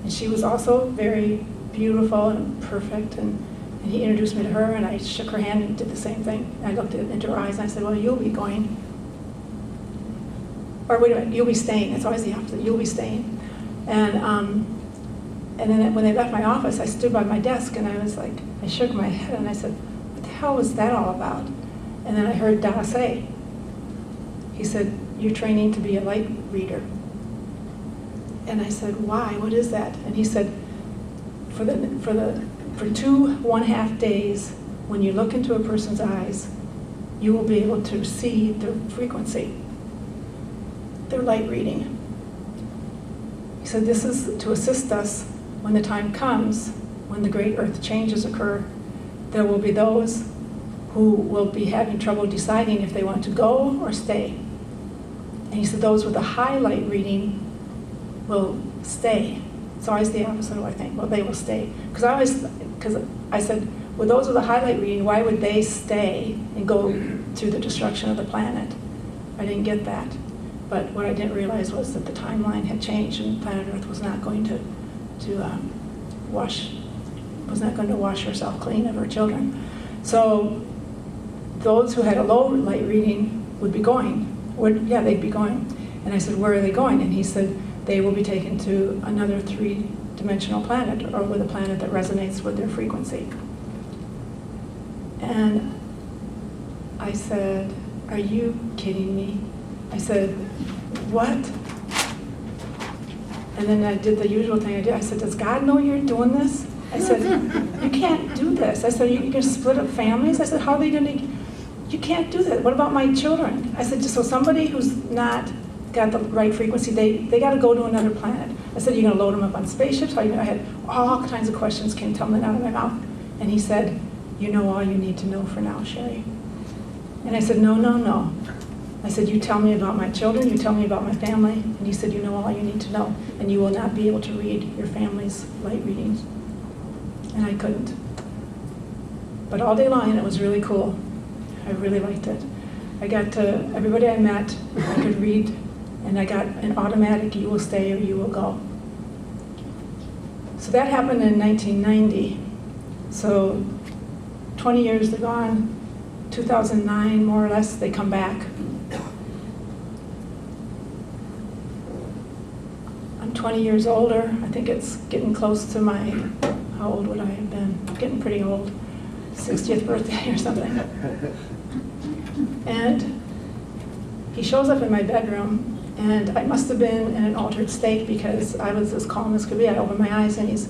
and she was also very beautiful and perfect, and he introduced me to her, and I shook her hand and did the same thing. And I looked into her eyes, and I said, "Well, you'll be going." Or wait a minute, "You'll be staying." It's always the opposite. "You'll be staying." And then when they left my office, I stood by my desk, and I was like, I shook my head, and I said, "What the hell was that all about?" And then I heard Da say, he said, "You're training to be a light reader." And I said, "Why? What is that?" And he said, for 2.5 days, when you look into a person's eyes, you will be able to see their frequency, their light reading. He said, "This is to assist us when the time comes, when the great earth changes occur. There will be those who will be having trouble deciding if they want to go or stay." And he said, "Those with a high light reading will stay." It's always the opposite of what I think. Well, they will stay. Because I said, well, those with a high light reading, why would they stay and go through the destruction of the planet? I didn't get that. But what I didn't realize was that the timeline had changed, and planet Earth was not going to wash herself clean of her children. So those who had a low light reading would be going. They'd be going. And I said, "Where are they going?" And he said, "They will be taken to another 3-dimensional planet, or with a planet that resonates with their frequency." And I said, "Are you kidding me?" I said, "What?" And then I did the usual thing I did. I said, "Does God know you're doing this?" I said, "You can't do this." I said, "You're going to split up families?" I said, "How are they going to... You can't do that. What about my children?" I said, "So somebody who's not got the right frequency, they got to go to another planet." I said, "You're going to load them up on spaceships?" I had all kinds of questions came tumbling out of my mouth. And he said, "You know all you need to know for now, Sherry." And I said, No. I said, "You tell me about my children, you tell me about my family." And he said, "You know all you need to know, and you will not be able to read your family's light readings." And I couldn't. But all day long, it was really cool. I really liked it. I got to, everybody I met, I could read, and I got an automatic, "You will stay or you will go." So that happened in 1990. So 20 years are gone, 2009 more or less, they come back. I'm 20 years older. I think it's getting close to my, how old would I have been? Getting pretty old, 60th birthday or something. And he shows up in my bedroom, and I must have been in an altered state because I was as calm as could be. I opened my eyes, and he's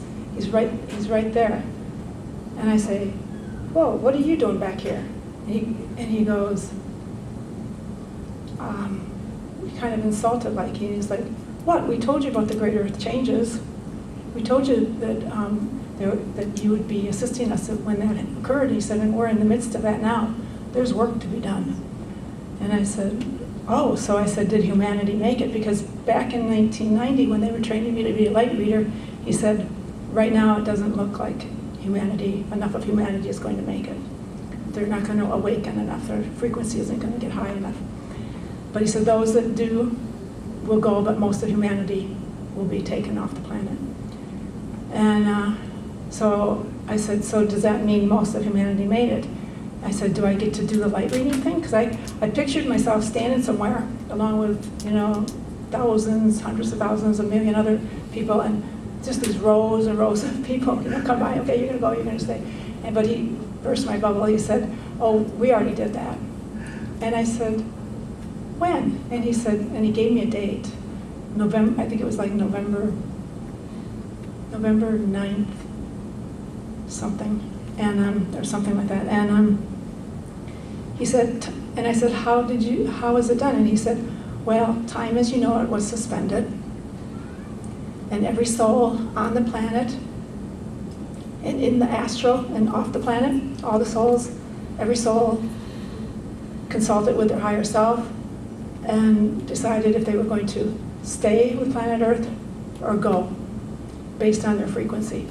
right there. And I say, "Whoa, what are you doing back here?" And he goes, kind of insulted, like he's like, "What? We told you about the great earth changes. We told you that you would be assisting us when that occurred." He said, "And we're in the midst of that now. There's work to be done." And I said, "Oh," so I said, "Did humanity make it?" Because back in 1990, when they were training me to be a light reader, he said, "Right now it doesn't look like enough of humanity is going to make it. They're not going to awaken enough. Their frequency isn't going to get high enough." But he said, "Those that do will go, but most of humanity will be taken off the planet." And so I said, "So does that mean most of humanity made it?" I said, "Do I get to do the light reading thing?" Because I pictured myself standing somewhere along with, thousands, hundreds of thousands, a million other people, and just these rows and rows of people, come by, "Okay, you're going to go, you're going to stay." But he burst my bubble. He said, "Oh, we already did that." And I said, "When?" And he said, and he gave me a date, November, I think it was like November 9th, something, and or something like that. And he said, and I said, how was it done?" And he said, "Well, time as you know it was suspended, and every soul on the planet, and in the astral and off the planet, all the souls, every soul consulted with their higher self and decided if they were going to stay with planet Earth or go, based on their frequency.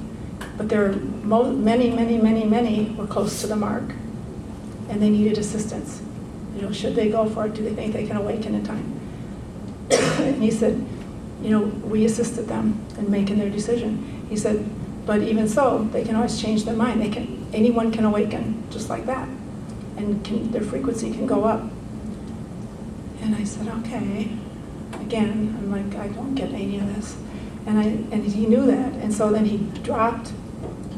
But there were many were close to the mark, and they needed assistance. Should they go for it? Do they think they can awaken in time?" And he said, "We assisted them in making their decision." He said, "But even so, they can always change their mind. Anyone can awaken just like that, and their frequency can go up." And I said, "Okay." Again, I'm like, I don't get any of this. And he knew that. And so then he dropped,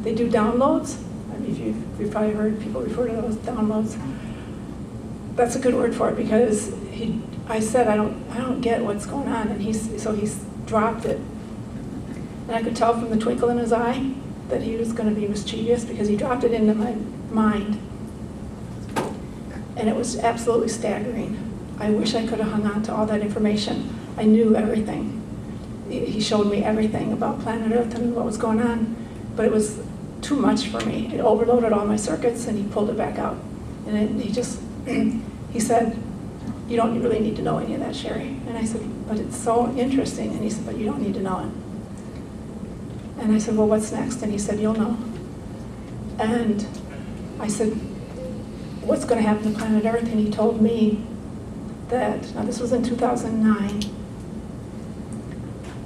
they do downloads. I mean, you've probably heard people refer to those downloads. That's a good word for it, because I said, I don't get what's going on. And he's dropped it. And I could tell from the twinkle in his eye that he was going to be mischievous, because he dropped it into my mind. And it was absolutely staggering. I wish I could have hung on to all that information. I knew everything. He showed me everything about planet Earth and what was going on, but it was too much for me. It overloaded all my circuits, and he pulled it back out. And he said, "You don't really need to know any of that, Sherry." And I said, "But it's so interesting." And he said, "But you don't need to know it." And I said, "Well, what's next?" And he said, "You'll know." And I said, "What's going to happen to planet Earth?" And he told me that, now this was in 2009,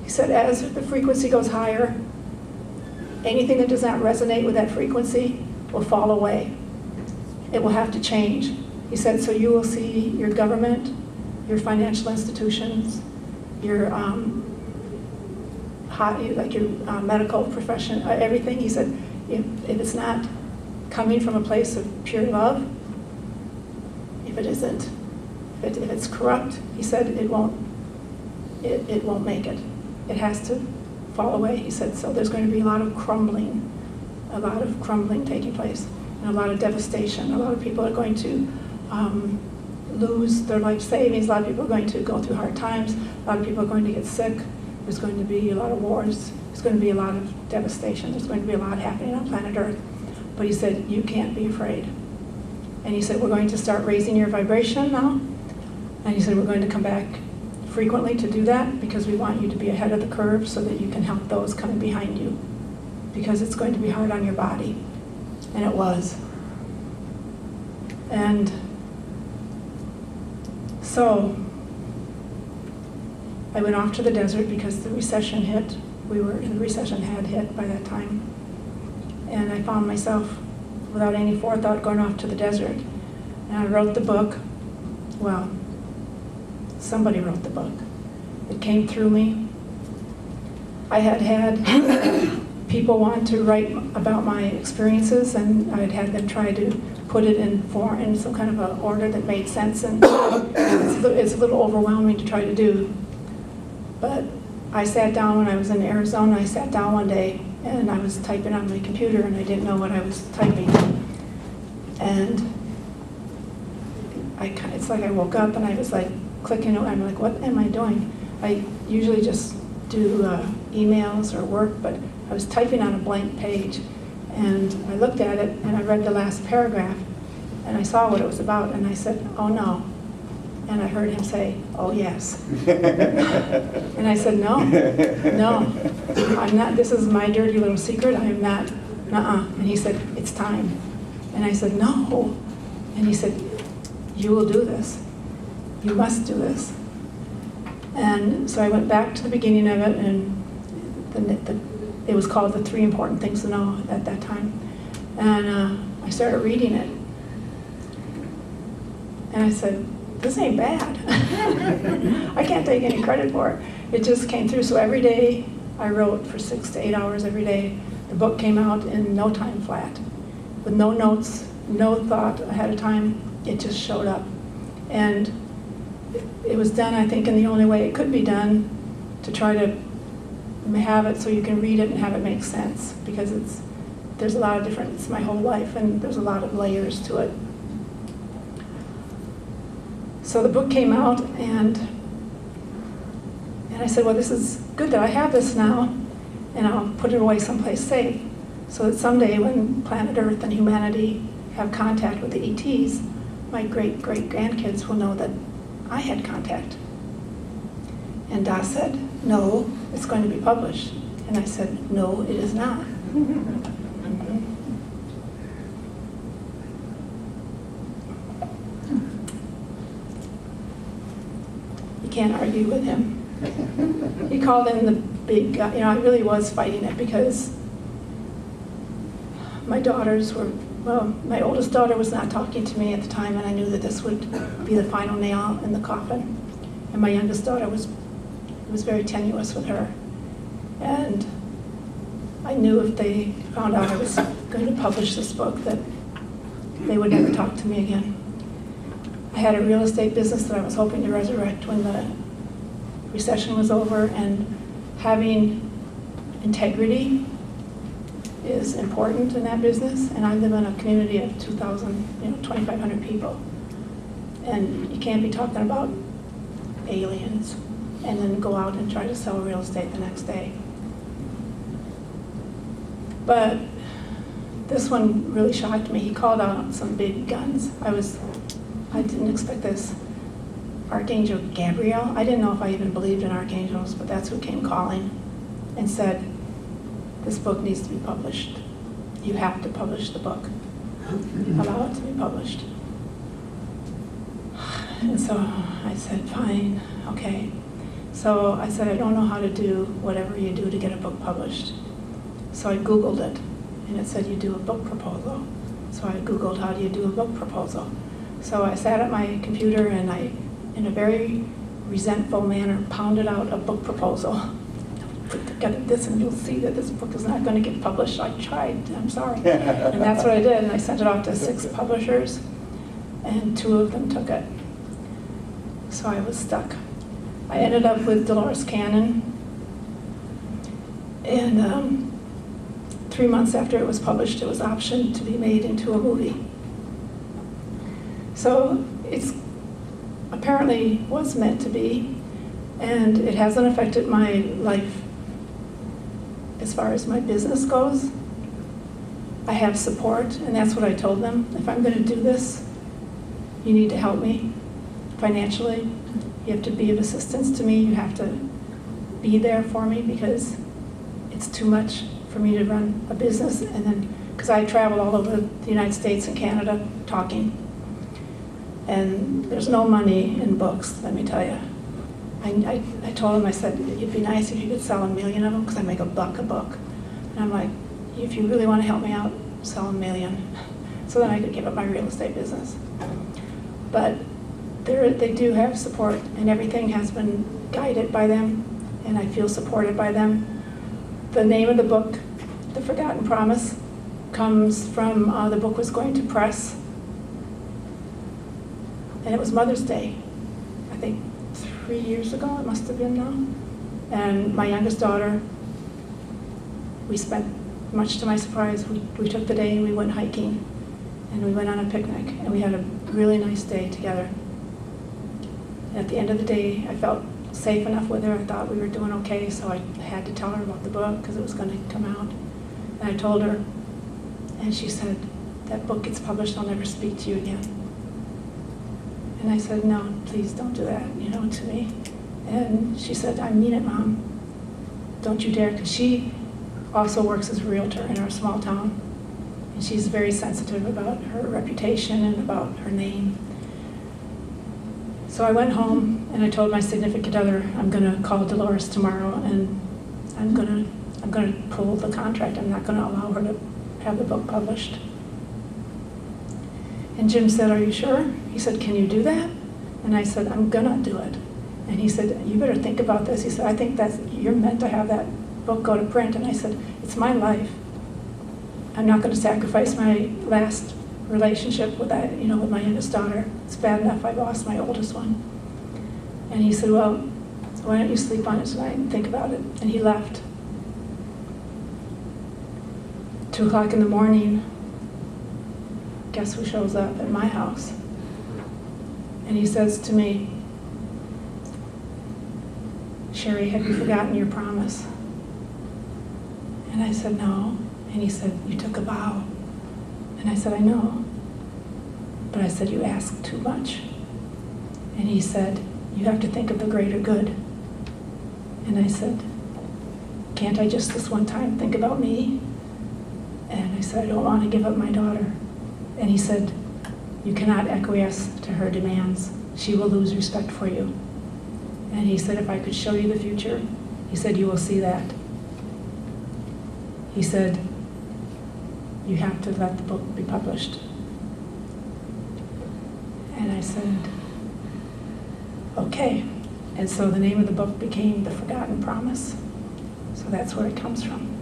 he said, as the frequency goes higher, anything that does not resonate with that frequency will fall away. It will have to change. He said, so you will see your government, your financial institutions, your medical profession, everything. He said, if it's not coming from a place of pure love, if it isn't, if it's corrupt, he said, it won't make it. It has to fall away. He said, so there's going to be a lot of crumbling taking place, and a lot of devastation. A lot of people are going to lose their life savings. A lot of people are going to go through hard times. A lot of people are going to get sick. There's going to be a lot of wars. There's going to be a lot of devastation. There's going to be a lot happening on planet Earth. But he said, you can't be afraid. And he said, we're going to start raising your vibration now. And he said, we're going to come back frequently to do that, because we want you to be ahead of the curve so that you can help those coming behind you, because it's going to be hard on your body. And it was. And so I went off to the desert because the recession hit the recession had hit by that time. And I found myself, without any forethought, going off to the desert. And I wrote the book. Well, somebody wrote the book. It came through me. I had people want to write about my experiences, and I had them try to put it in some kind of an order that made sense, and it's a little overwhelming to try to do. But I sat down when I was in Arizona. I sat down one day and I was typing on my computer, and I didn't know what I was typing. And it's like I woke up and I was like clicking. I'm like, what am I doing? I usually just do emails or work, but I was typing on a blank page, and I looked at it and I read the last paragraph, and I saw what it was about, and I said, oh no. And I heard him say, oh yes. And I said, no, I'm not, this is my dirty little secret, I am not, And he said, it's time. And I said, no. And he said, you will do this. You must do this. And so I went back to the beginning of it, and it was called The 3 Important Things to Know at that time. And I started reading it. And I said, this ain't bad. I can't take any credit for it. It just came through. So every day I wrote for 6 to 8 hours every day. The book came out in no time flat, with no notes, no thought ahead of time. It just showed up. And it was done, I think, in the only way it could be done, to try to have it so you can read it and have it make sense, because there's a lot of different, it's my whole life, and there's a lot of layers to it. So the book came out, and I said, well, this is good that I have this now, and I'll put it away someplace safe, so that someday when planet Earth and humanity have contact with the ETs, my great-great-grandkids will know that I had contact. And Da said, no, it's going to be published. And I said, no, it is not. You can't argue with him. He called in the big guy. I really was fighting it, because my daughters were, well, my oldest daughter was not talking to me at the time, and I knew that this would be the final nail in the coffin. And my youngest daughter was very tenuous with her. And I knew if they found out I was going to publish this book, that they would never talk to me again. I had a real estate business that I was hoping to resurrect when the recession was over, and having integrity is important in that business. And I live in a community of 2,500 people. And you can't be talking about aliens and then go out and try to sell real estate the next day. But this one really shocked me. He called out some big guns. I didn't expect this. Archangel Gabriel. I didn't know if I even believed in archangels, but that's who came calling and said, this book needs to be published. You have to publish the book. Allow it to be published. And so I said, fine, okay. So I said, I don't know how to do whatever you do to get a book published. So I Googled it, and it said you do a book proposal. So I Googled, how do you do a book proposal? So I sat at my computer, and I, in a very resentful manner, pounded out a book proposal. Put together this, and you'll see that this book is not going to get published. I tried, I'm sorry. And that's what I did, and I sent it off to 6 publishers, and 2 of them took it. So I was stuck. I ended up with Dolores Cannon, and 3 months after it was published, it was optioned to be made into a movie. So it's apparently was meant to be, and it hasn't affected my life as far as my business goes. I have support, and that's what I told them. If I'm going to do this, you need to help me financially. You have to be of assistance to me. You have to be there for me, because it's too much for me to run a business, and then, because I travel all over the United States and Canada talking. And there's no money in books, let me tell you. I I told him, I said, it'd be nice if you could sell 1 million of them, because I make $1 a book. And I'm like, if you really want to help me out, sell 1 million. So then I could give up my real estate business. But they do have support, and everything has been guided by them, and I feel supported by them. The name of the book, The Forgotten Promise, comes from the book was going to press, and it was Mother's Day, I think 3 years ago, it must have been now. And my youngest daughter, we spent, much to my surprise, we took the day and we went hiking, and we went on a picnic, and we had a really nice day together. And at the end of the day, I felt safe enough with her. I thought we were doing okay, so I had to tell her about the book because it was going to come out. And I told her, and she said, that book gets published, I'll never speak to you again. And I said, no, please don't do that, to me. And she said, I mean it, Mom. Don't you dare, because she also works as a realtor in our small town. And she's very sensitive about her reputation and about her name. So I went home and I told my significant other, I'm going to call Dolores tomorrow and I'm going to pull the contract. I'm not going to allow her to have the book published. And Jim said, are you sure? He said, can you do that? And I said, I'm going to do it. And he said, you better think about this. He said, I think you're meant to have that book go to print. And I said, it's my life. I'm not going to sacrifice my last relationship with that, with my youngest daughter. It's bad enough I lost my oldest one. And he said, well, why don't you sleep on it tonight and think about it? And he left. 2 o'clock in the morning, guess who shows up at my house? And he says to me, Sherry, have you forgotten your promise? And I said, no. And he said, you took a vow. And I said, I know. But I said, you asked too much. And he said, you have to think of the greater good. And I said, can't I just this one time think about me? And I said, I don't want to give up my daughter. And he said, you cannot acquiesce to her demands. She will lose respect for you. And he said, if I could show you the future, he said, you will see that. He said, you have to let the book be published. And I said, okay. And so the name of the book became The Forgotten Promise. So that's where it comes from.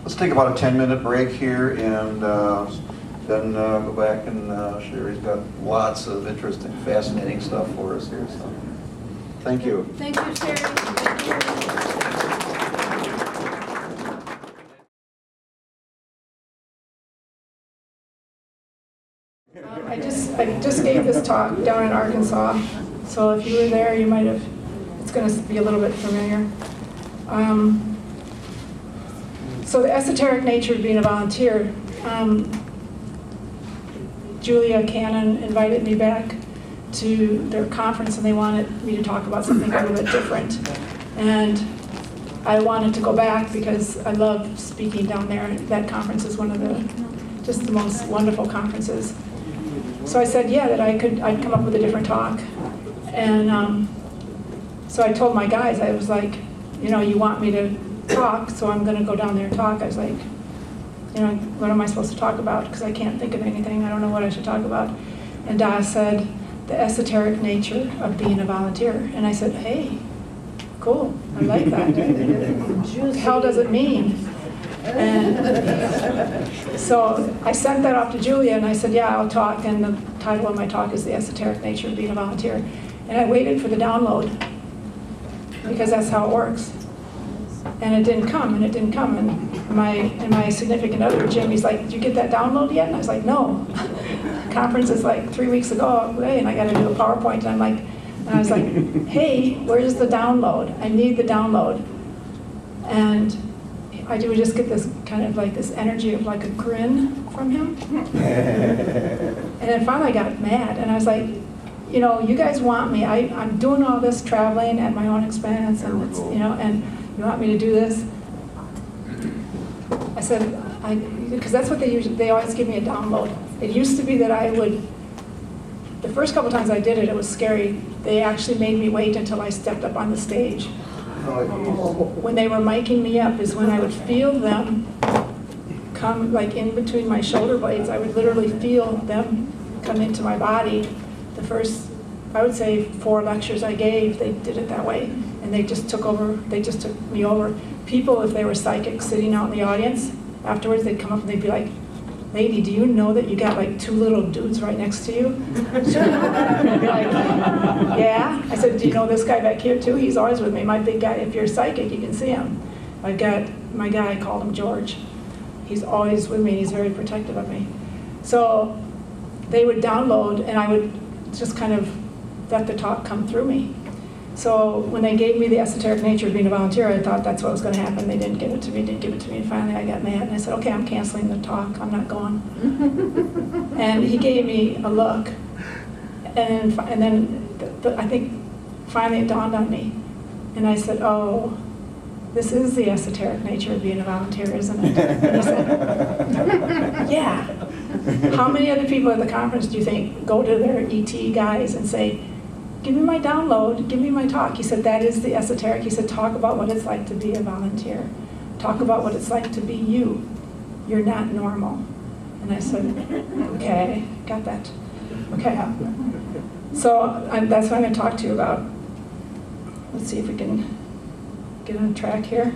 Let's take about a 10-minute break here and then go back and Sherry's got lots of interesting, fascinating stuff for us here. So, thank you. Thank you, Sherry. Thank you. I just gave this talk down in Arkansas, so if you were there, you might have, it's going to be a little bit familiar. So the esoteric nature of being a volunteer, Julia Cannon invited me back to their conference and they wanted me to talk about something a little bit different. And I wanted to go back because I love speaking down there. That conference is one of just the most wonderful conferences. So I said, yeah, that I'd come up with a different talk. And so I told my guys, I was like, you want me to talk, so I'm going to go down there and talk. I was like, what am I supposed to talk about? Because I can't think of anything. I don't know what I should talk about. And Da said, the esoteric nature of being a volunteer. And I said, hey, cool, I like that. What the hell does it mean? And so I sent that off to Julia and I said, yeah, I'll talk. And the title of my talk is The Esoteric Nature of Being a Volunteer. And I waited for the download because that's how it works. And it didn't come, and it didn't come. And my significant other, Jim, he's like, did you get that download yet? And I was like, no. Conference is like 3 weeks ago away, and I got to do a PowerPoint. And I was like, hey, where's the download? I need the download. And I would just get this kind of like this energy of like a grin from him. And then finally I got mad, and I was like, you guys want me. I'm doing all this traveling at my own expense, and it's, and you want me to do this? I said, because that's what they always give me a download. It used to be that I would The first couple times I did it, it was scary. They actually made me wait until I stepped up on the stage. When they were miking me up is when I would feel them come like in between my shoulder blades. I would literally feel them come into my body. The first, I would say 4 lectures I gave, they did it that way. And they just took over, they just took me over. People, if they were psychics sitting out in the audience, afterwards they'd come up and they'd be like, "Lady, do you know that you got like 2 little dudes right next to you?" And I'd be like, "Yeah." I said, "Do you know this guy back here too? He's always with me. My big guy, if you're psychic, you can see him. I've got my guy, I called him George. He's always with me, he's very protective of me." So they would download and I would just kind of let the talk come through me. So when they gave me the esoteric nature of being a volunteer, I thought that's what was going to happen. They didn't give it to me, and finally I got mad and I said, "Okay, I'm canceling the talk, I'm not going." And he gave me a look, and then I think finally it dawned on me, and I said, "Oh, this is the esoteric nature of being a volunteer, isn't it?" And he said, "Yeah." How many other people at the conference do you think go to their ET guys and say, "Give me my download, give me my talk"? He said, "That is the esoteric." He said, "Talk about what it's like to be a volunteer. Talk about what it's like to be you. You're not normal." And I said, "Okay, got that. Okay." So that's what I'm going to talk to you about. Let's see if we can get on track here.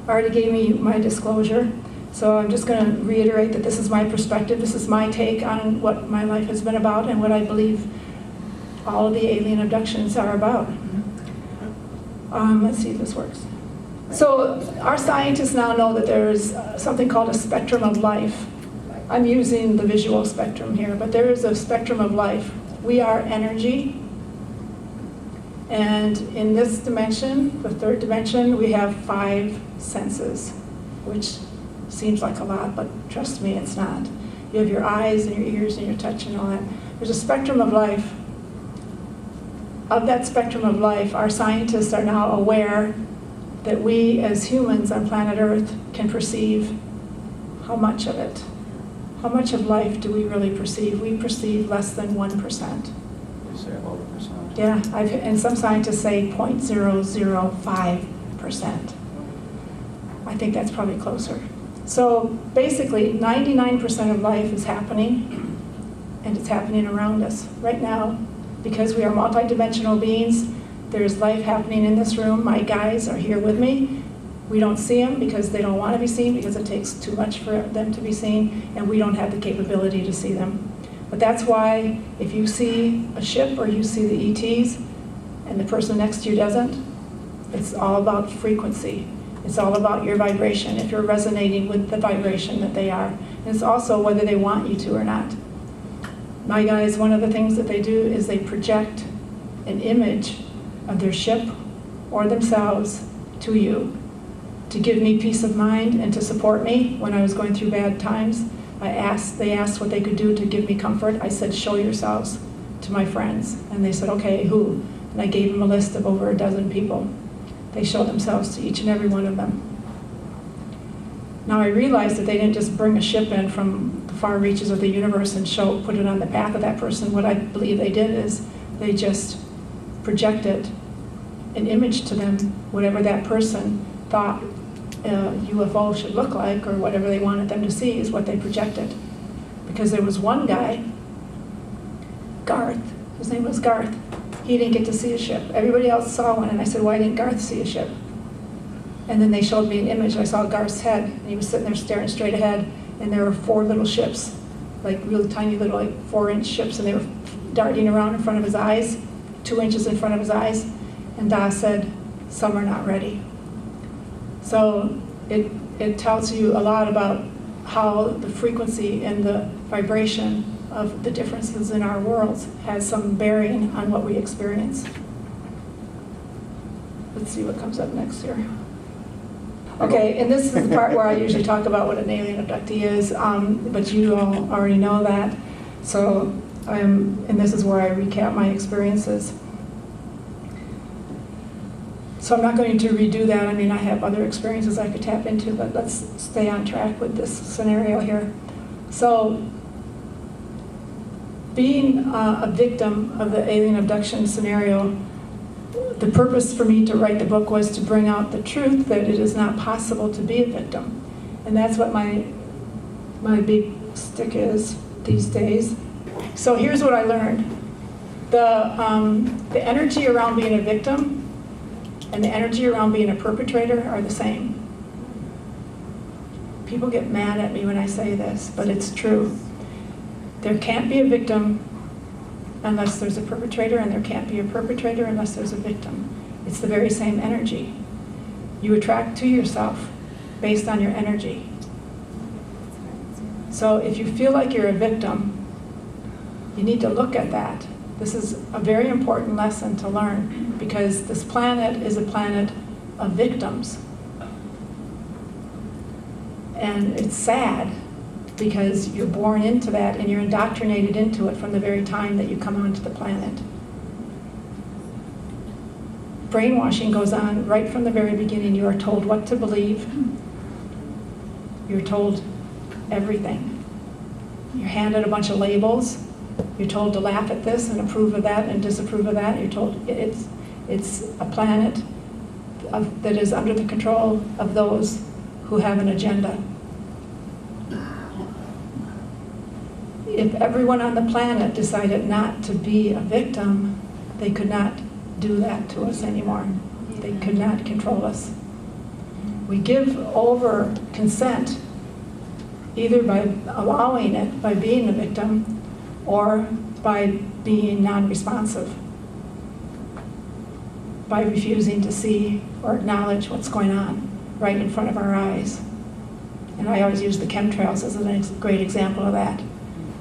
I already gave me my disclosure. So I'm just going to reiterate that this is my perspective. This is my take on what my life has been about and what I believe all of the alien abductions are about. Let's see if this works. So our scientists now know that there's something called a spectrum of life. I'm using the visual spectrum here, but there is a spectrum of life. We are energy. And in this dimension, the 3rd dimension, we have 5 senses, which seems like a lot, but trust me, it's not. You have your eyes and your ears and your touch and all that. There's a spectrum of life. Of that spectrum of life, our scientists are now aware that we as humans on planet Earth can perceive how much of it. How much of life do we really perceive? We perceive less than 1%. You say about 1%. Yeah, and some scientists say 0.005%. I think that's probably closer. So basically, 99% of life is happening, and it's happening around us right now. Because we are multidimensional beings, there's life happening in this room. My guys are here with me. We don't see them because they don't want to be seen, because it takes too much for them to be seen, and we don't have the capability to see them. But that's why if you see a ship or you see the ETs and the person next to you doesn't, it's all about frequency. It's all about your vibration, if you're resonating with the vibration that they are. And it's also whether they want you to or not. My guys, one of the things that they do is they project an image of their ship or themselves to you to give me peace of mind and to support me when I was going through bad times. They asked what they could do to give me comfort. I said, "Show yourselves to my friends." And they said, "Okay, who?" And I gave them a list of over a dozen people. They showed themselves to each and every one of them. Now I realized that they didn't just bring a ship in from the far reaches of the universe and put it on the path of that person. What I believe they did is they just projected an image to them, whatever that person thought a UFO should look like, or whatever they wanted them to see is what they projected. Because there was one guy, Garth, his name was Garth, he didn't get to see a ship. Everybody else saw one, and I said, "Why didn't Garth see a ship?" And then they showed me an image. I saw Garth's head, and he was sitting there staring straight ahead, and there were 4 little ships, like really tiny little, like 4-inch ships, and they were darting around in front of his eyes, 2 inches in front of his eyes. And Da said, "Some are not ready." So it tells you a lot about how the frequency and the vibration of the differences in our worlds has some bearing on what we experience. Let's see what comes up next here. Okay, and this is the part where I usually talk about what an alien abductee is, but you all already know that. So, and this is where I recap my experiences. So I'm not going to redo that. I mean, I have other experiences I could tap into, but let's stay on track with this scenario here. So being a victim of the alien abduction scenario, the purpose for me to write the book was to bring out the truth that it is not possible to be a victim. And that's what my big stick is these days. So here's what I learned. The energy around being a victim and the energy around being a perpetrator are the same. People get mad at me when I say this, but it's true. There can't be a victim unless there's a perpetrator, and there can't be a perpetrator unless there's a victim. It's the very same energy. You attract to yourself based on your energy. So if you feel like you're a victim, you need to look at that. This is a very important lesson to learn, because this planet is a planet of victims. And it's sad, because you're born into that and you're indoctrinated into it from the very time that you come onto the planet. Brainwashing goes on right from the very beginning. You are told what to believe. You're told everything. You're handed a bunch of labels. You're told to laugh at this and approve of that and disapprove of that. You're told it's a planet that is under the control of those who have an agenda. If everyone on the planet decided not to be a victim, they could not do that to us anymore. They could not control us. We give over consent either by allowing it, by being a victim, or by being non-responsive, by refusing to see or acknowledge what's going on right in front of our eyes. And I always use the chemtrails as a great example of that.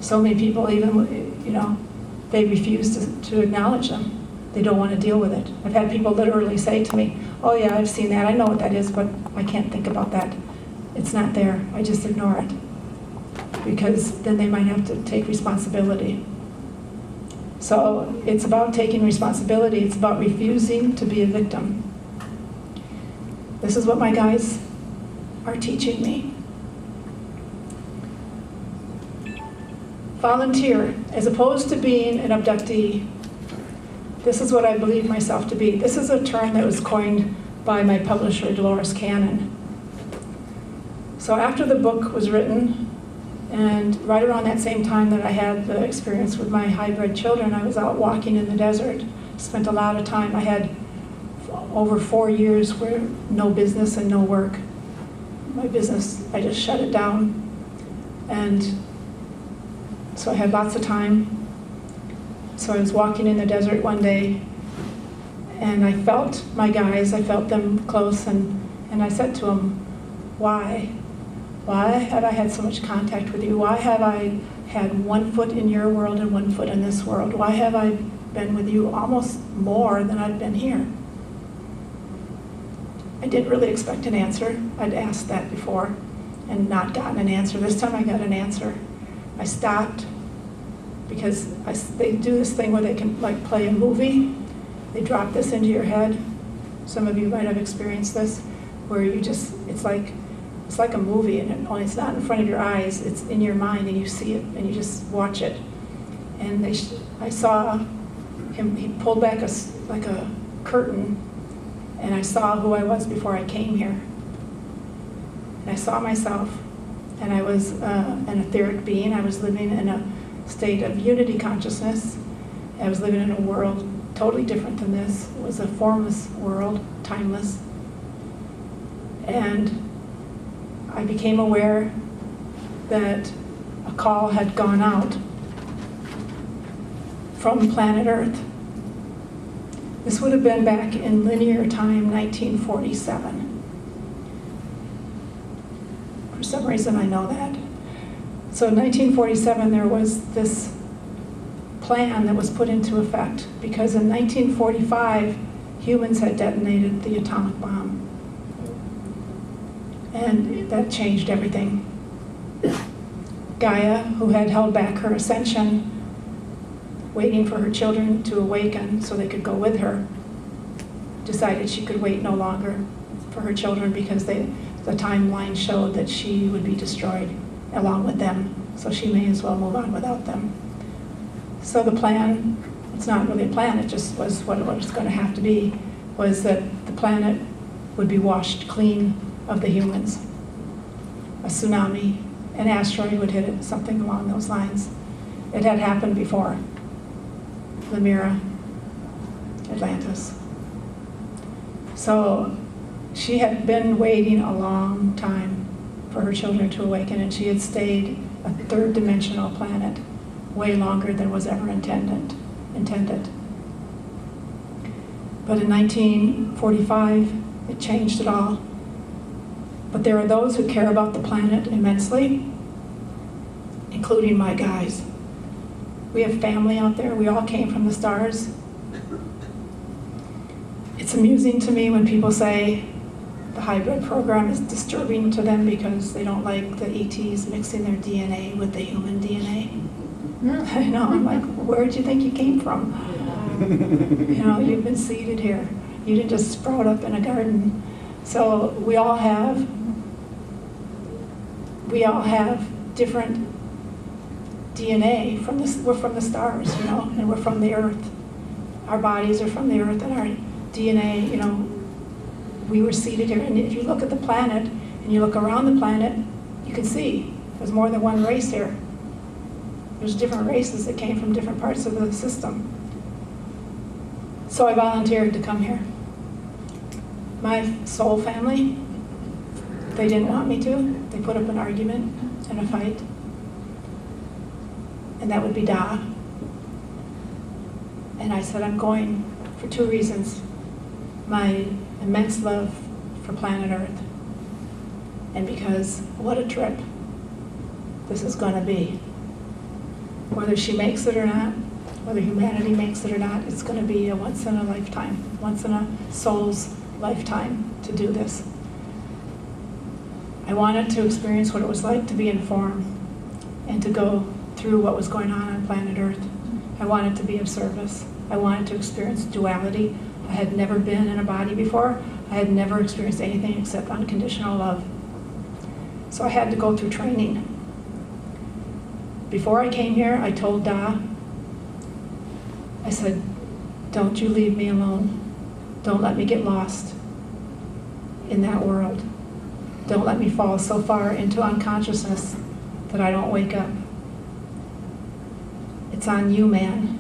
So many people even, they refuse to acknowledge them. They don't want to deal with it. I've had people literally say to me, oh yeah, I've seen that, I know what that is, but I can't think about that. It's not there, I just ignore it. Because then they might have to take responsibility. So it's about taking responsibility, it's about refusing to be a victim. This is what my guys are teaching me. Volunteer, as opposed to being an abductee. This is what I believe myself to be. This is a term that was coined by my publisher, Dolores Cannon. So after the book was written, and right around that same time that I had the experience with my hybrid children, I was out walking in the desert, spent a lot of time. I had over 4 years where no business and no work. My business, I just shut it down. And so I had lots of time. So I was walking in the desert one day, and I felt my guys, I felt them close, and I said to them, why? Why have I had so much contact with you? Why have I had 1 foot in your world and 1 foot in this world? Why have I been with you almost more than I've been here? I didn't really expect an answer. I'd asked that before and not gotten an answer. This time I got an answer. I stopped because they do this thing where they can like play a movie. They drop this into your head. Some of you might have experienced this, where you just, it's like a movie, and only it's not in front of your eyes, it's in your mind, and you see it, and you just watch it. And I saw him, he pulled back like a curtain, and I saw who I was before I came here. And I saw myself, and I was an etheric being. I was living in a state of unity consciousness. I was living in a world totally different than this. It was a formless world, timeless. And I became aware that a call had gone out from planet Earth. This would have been back in linear time, 1947. For some reason I know that. So in 1947 there was this plan that was put into effect, because in 1945 humans had detonated the atomic bomb. And that changed everything. Gaia, who had held back her ascension, waiting for her children to awaken so they could go with her, decided she could wait no longer for her children, because the timeline showed that she would be destroyed along with them, so she may as well move on without them. So the plan, it's not really a plan, it just was what it was going to have to be, was that the planet would be washed clean of the humans. A tsunami, an asteroid would hit it, something along those lines. It had happened before. Lemira, Atlantis. So she had been waiting a long time for her children to awaken, and she had stayed a third dimensional planet way longer than was ever intended. But in 1945, it changed it all. But there are those who care about the planet immensely, including my guys. We have family out there. We all came from the stars. It's amusing to me when people say the hybrid program is disturbing to them because they don't like the ETs mixing their DNA with the human DNA. I know, I'm like, where'd you think you came from? You know, you've been seeded here. You didn't just sprout up in a garden. So we all have different DNA from this. We're from the stars, you know, and we're from the earth. Our bodies are from the earth, and our DNA, you know, we were seeded here. And if you look at the planet and you look around the planet, you can see there's more than one race here. There's different races that came from different parts of the system. So I volunteered to come here. My soul family, they didn't want me to. They put up an argument and a fight. And that would be Da. And I said, I'm going for two reasons. My immense love for planet Earth. And because what a trip this is going to be. Whether she makes it or not, whether humanity makes it or not, it's going to be a once in a lifetime, once in a soul's lifetime to do this. I wanted to experience what it was like to be informed and to go through what was going on planet Earth. I wanted to be of service. I wanted to experience duality. I had never been in a body before. I had never experienced anything except unconditional love. So I had to go through training. Before I came here, I told Da, I said, don't you leave me alone. Don't let me get lost in that world. Don't let me fall so far into unconsciousness that I don't wake up. It's on you, man.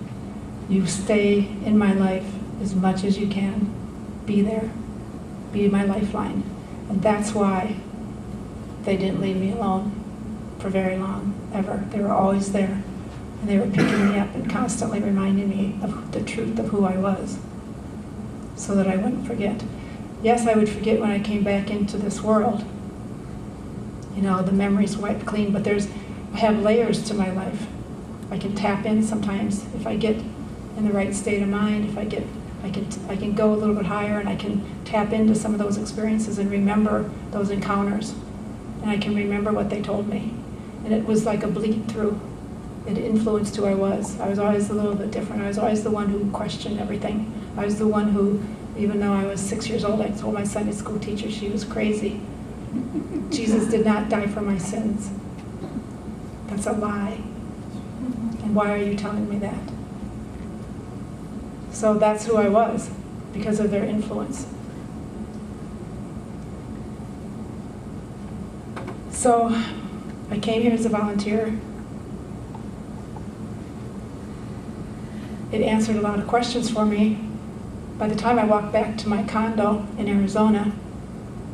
You stay in my life as much as you can. Be there. Be my lifeline. And that's why they didn't leave me alone for very long, ever. They were always there. And they were picking me up and constantly reminding me of the truth of who I was so that I wouldn't forget. Yes, I would forget when I came back into this world. You know, the memories wiped clean, but I have layers to my life. I can tap in sometimes if I get in the right state of mind, I can go a little bit higher and I can tap into some of those experiences and remember those encounters. And I can remember what they told me. And it was like a bleed through. It influenced who I was. I was always a little bit different. I was always the one who questioned everything. I was the one who, even though I was 6 years old, I told my Sunday school teacher she was crazy. Jesus did not die for my sins. That's a lie. And why are you telling me that? So that's who I was, because of their influence. So I came here as a volunteer. It answered a lot of questions for me. By the time I walked back to my condo in Arizona,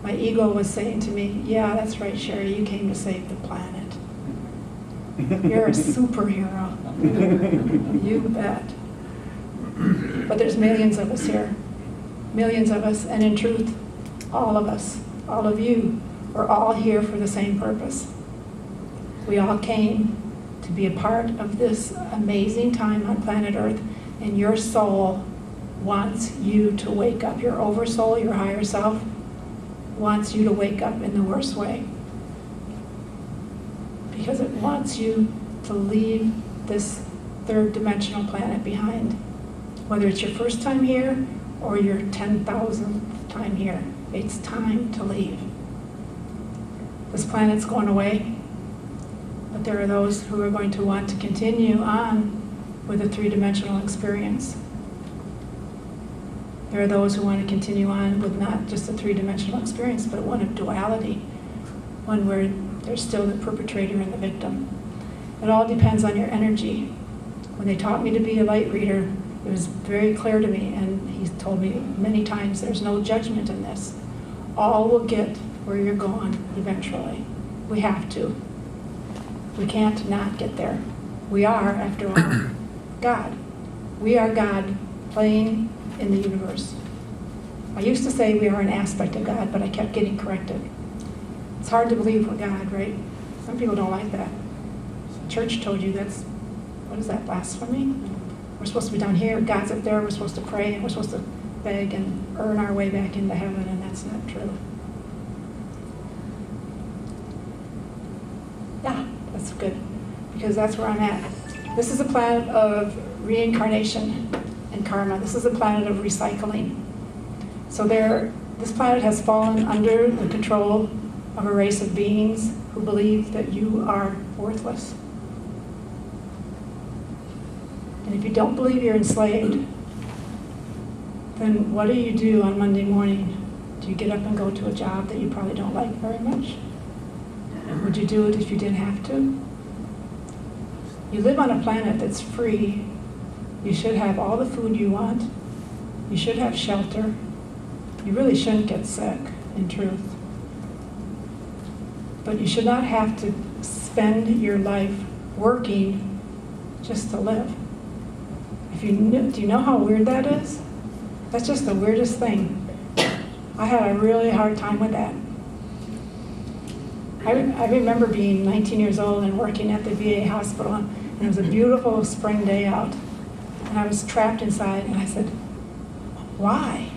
my ego was saying to me, yeah, that's right, Sherry, you came to save the planet. You're a superhero. You bet. But there's millions of us here. Millions of us, and in truth, all of us, all of you, are all here for the same purpose. We all came to be a part of this amazing time on planet Earth, and your soul wants you to wake up. Your oversoul, your higher self, wants you to wake up in the worst way. Because it wants you to leave this third dimensional planet behind. Whether it's your first time here or your 10,000th time here, it's time to leave. This planet's going away, but there are those who are going to want to continue on with a three-dimensional experience. There are those who want to continue on with not just a three-dimensional experience, but one of duality, one where there's still the perpetrator and the victim. It all depends on your energy. When they taught me to be a light reader, it was very clear to me, and he told me many times, there's no judgment in this. All will get where you're going eventually. We have to. We can't not get there. We are, after all, God. We are God playing in the universe. I used to say we are an aspect of God, but I kept getting corrected. It's hard to believe we're God, right? Some people don't like that. The church told you that's, what is that, blasphemy? We're supposed to be down here, God's up there, we're supposed to pray, and we're supposed to beg and earn our way back into heaven, and that's not true. Yeah, that's good, because that's where I'm at. This is a planet of reincarnation and karma. This is a planet of recycling. So this planet has fallen under the control of a race of beings who believe that you are worthless. And if you don't believe you're enslaved, then what do you do on Monday morning? Do you get up and go to a job that you probably don't like very much? Would you do it if you didn't have to? You live on a planet that's free. You should have all the food you want. You should have shelter. You really shouldn't get sick, in truth. But you should not have to spend your life working just to live. Do you know how weird that is? That's just the weirdest thing. I had a really hard time with that. I remember being 19 years old and working at the VA hospital, and it was a beautiful spring day out. And I was trapped inside, and I said, why?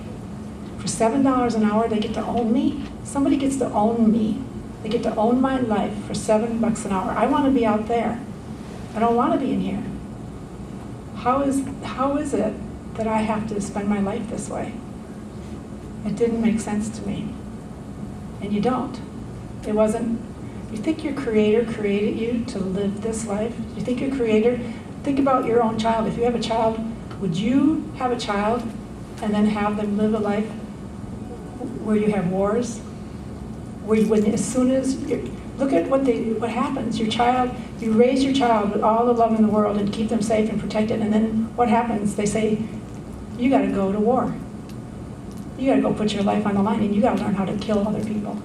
For $7 an hour, they get to own me? Somebody gets to own me. They get to own my life for $7 an hour. I want to be out there. I don't want to be in here. How is it that I have to spend my life this way? It didn't make sense to me. And you don't. It wasn't, you think your creator created you to live this life? You think your creator, think about your own child. If you have a child, would you have a child and then have them live a life where you have wars? Where you, as soon as, look at what happens. Your child, you raise your child with all the love in the world and keep them safe and protected, and then what happens? They say, you gotta go to war. You gotta go put your life on the line, and you gotta learn how to kill other people.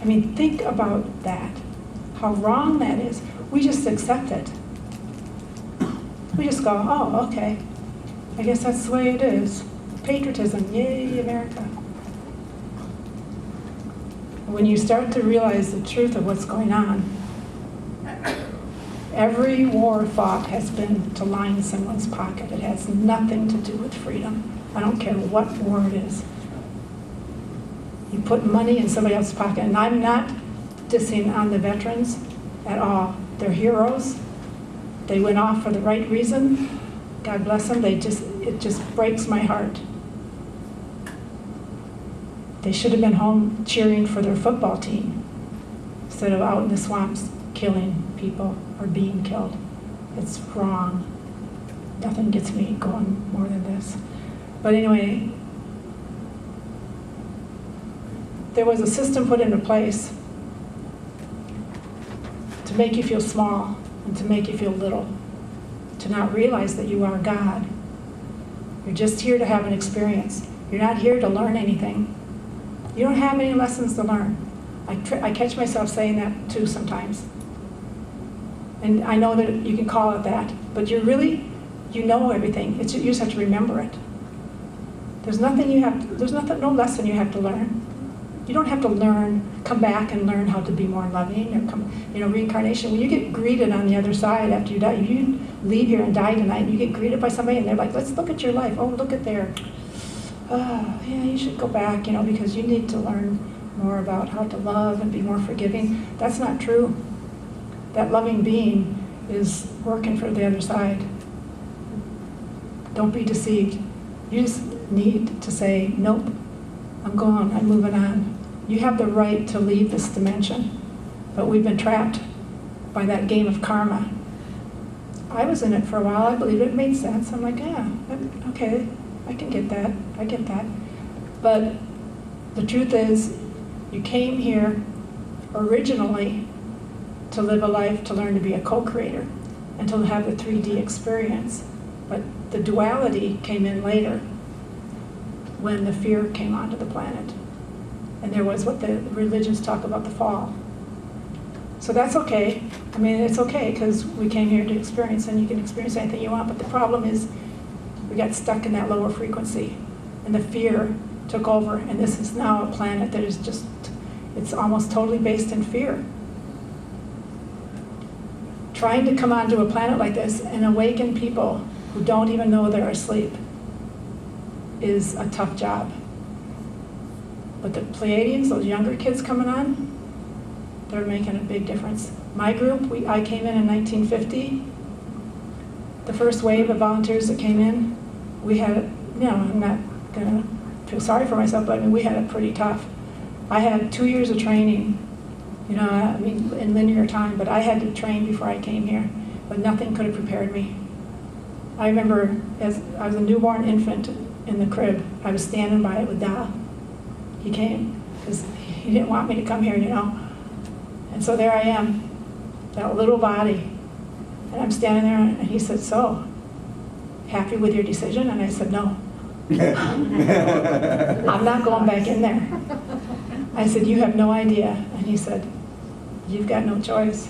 I mean, think about that. How wrong that is. We just accept it. We just go, oh, okay. I guess that's the way it is. Patriotism, yay, America. When you start to realize the truth of what's going on, every war fought has been to line someone's pocket. It has nothing to do with freedom. I don't care what war it is. You put money in somebody else's pocket, and I'm not dissing on the veterans at all. They're heroes. They went off for the right reason. God bless them. It just breaks my heart. They should have been home cheering for their football team instead of out in the swamps killing people or being killed. It's wrong. Nothing gets me going more than this. But anyway, there was a system put into place to make you feel small and to make you feel little, to not realize that you are God. You're just here to have an experience. You're not here to learn anything. You don't have any lessons to learn. I catch myself saying that too sometimes. And I know that you can call it that, but you know everything. You just have to remember it. There's no lesson you have to learn. You don't have to come back and learn how to be more loving or reincarnation. When you get greeted on the other side after you die, you leave here and die tonight, and you get greeted by somebody and they're like, let's look at your life. Oh, look at there. Yeah, you should go back, because you need to learn more about how to love and be more forgiving. That's not true. That loving being is working for the other side. Don't be deceived. You just need to say, nope, I'm gone, I'm moving on. You have the right to leave this dimension, but we've been trapped by that game of karma. I was in it for a while. I believed it made sense. I'm like, yeah, okay, I can get that. I get that. But the truth is, you came here originally to live a life, to learn to be a co-creator, and to have the 3D experience. But the duality came in later when the fear came onto the planet. And there was what the religions talk about, the fall. So that's okay. I mean, it's okay because we came here to experience, and you can experience anything you want. But the problem is we got stuck in that lower frequency, and the fear took over. And this is now a planet that is just, it's almost totally based in fear. Trying to come onto a planet like this and awaken people who don't even know they're asleep is a tough job. But the Pleiadians, those younger kids coming on, they're making a big difference. My group, I came in 1950. The first wave of volunteers that came in, we had, I'm not gonna feel sorry for myself, but I mean, we had it pretty tough. I had 2 years of training, in linear time, but I had to train before I came here, but nothing could have prepared me. I remember as I was a newborn infant in the crib, I was standing by it with Da. He came, because he didn't want me to come here, And so there I am, that little body, and I'm standing there, and he said, so, happy with your decision? And I said, no. I'm not going back in there. I said, you have no idea. And he said, you've got no choice.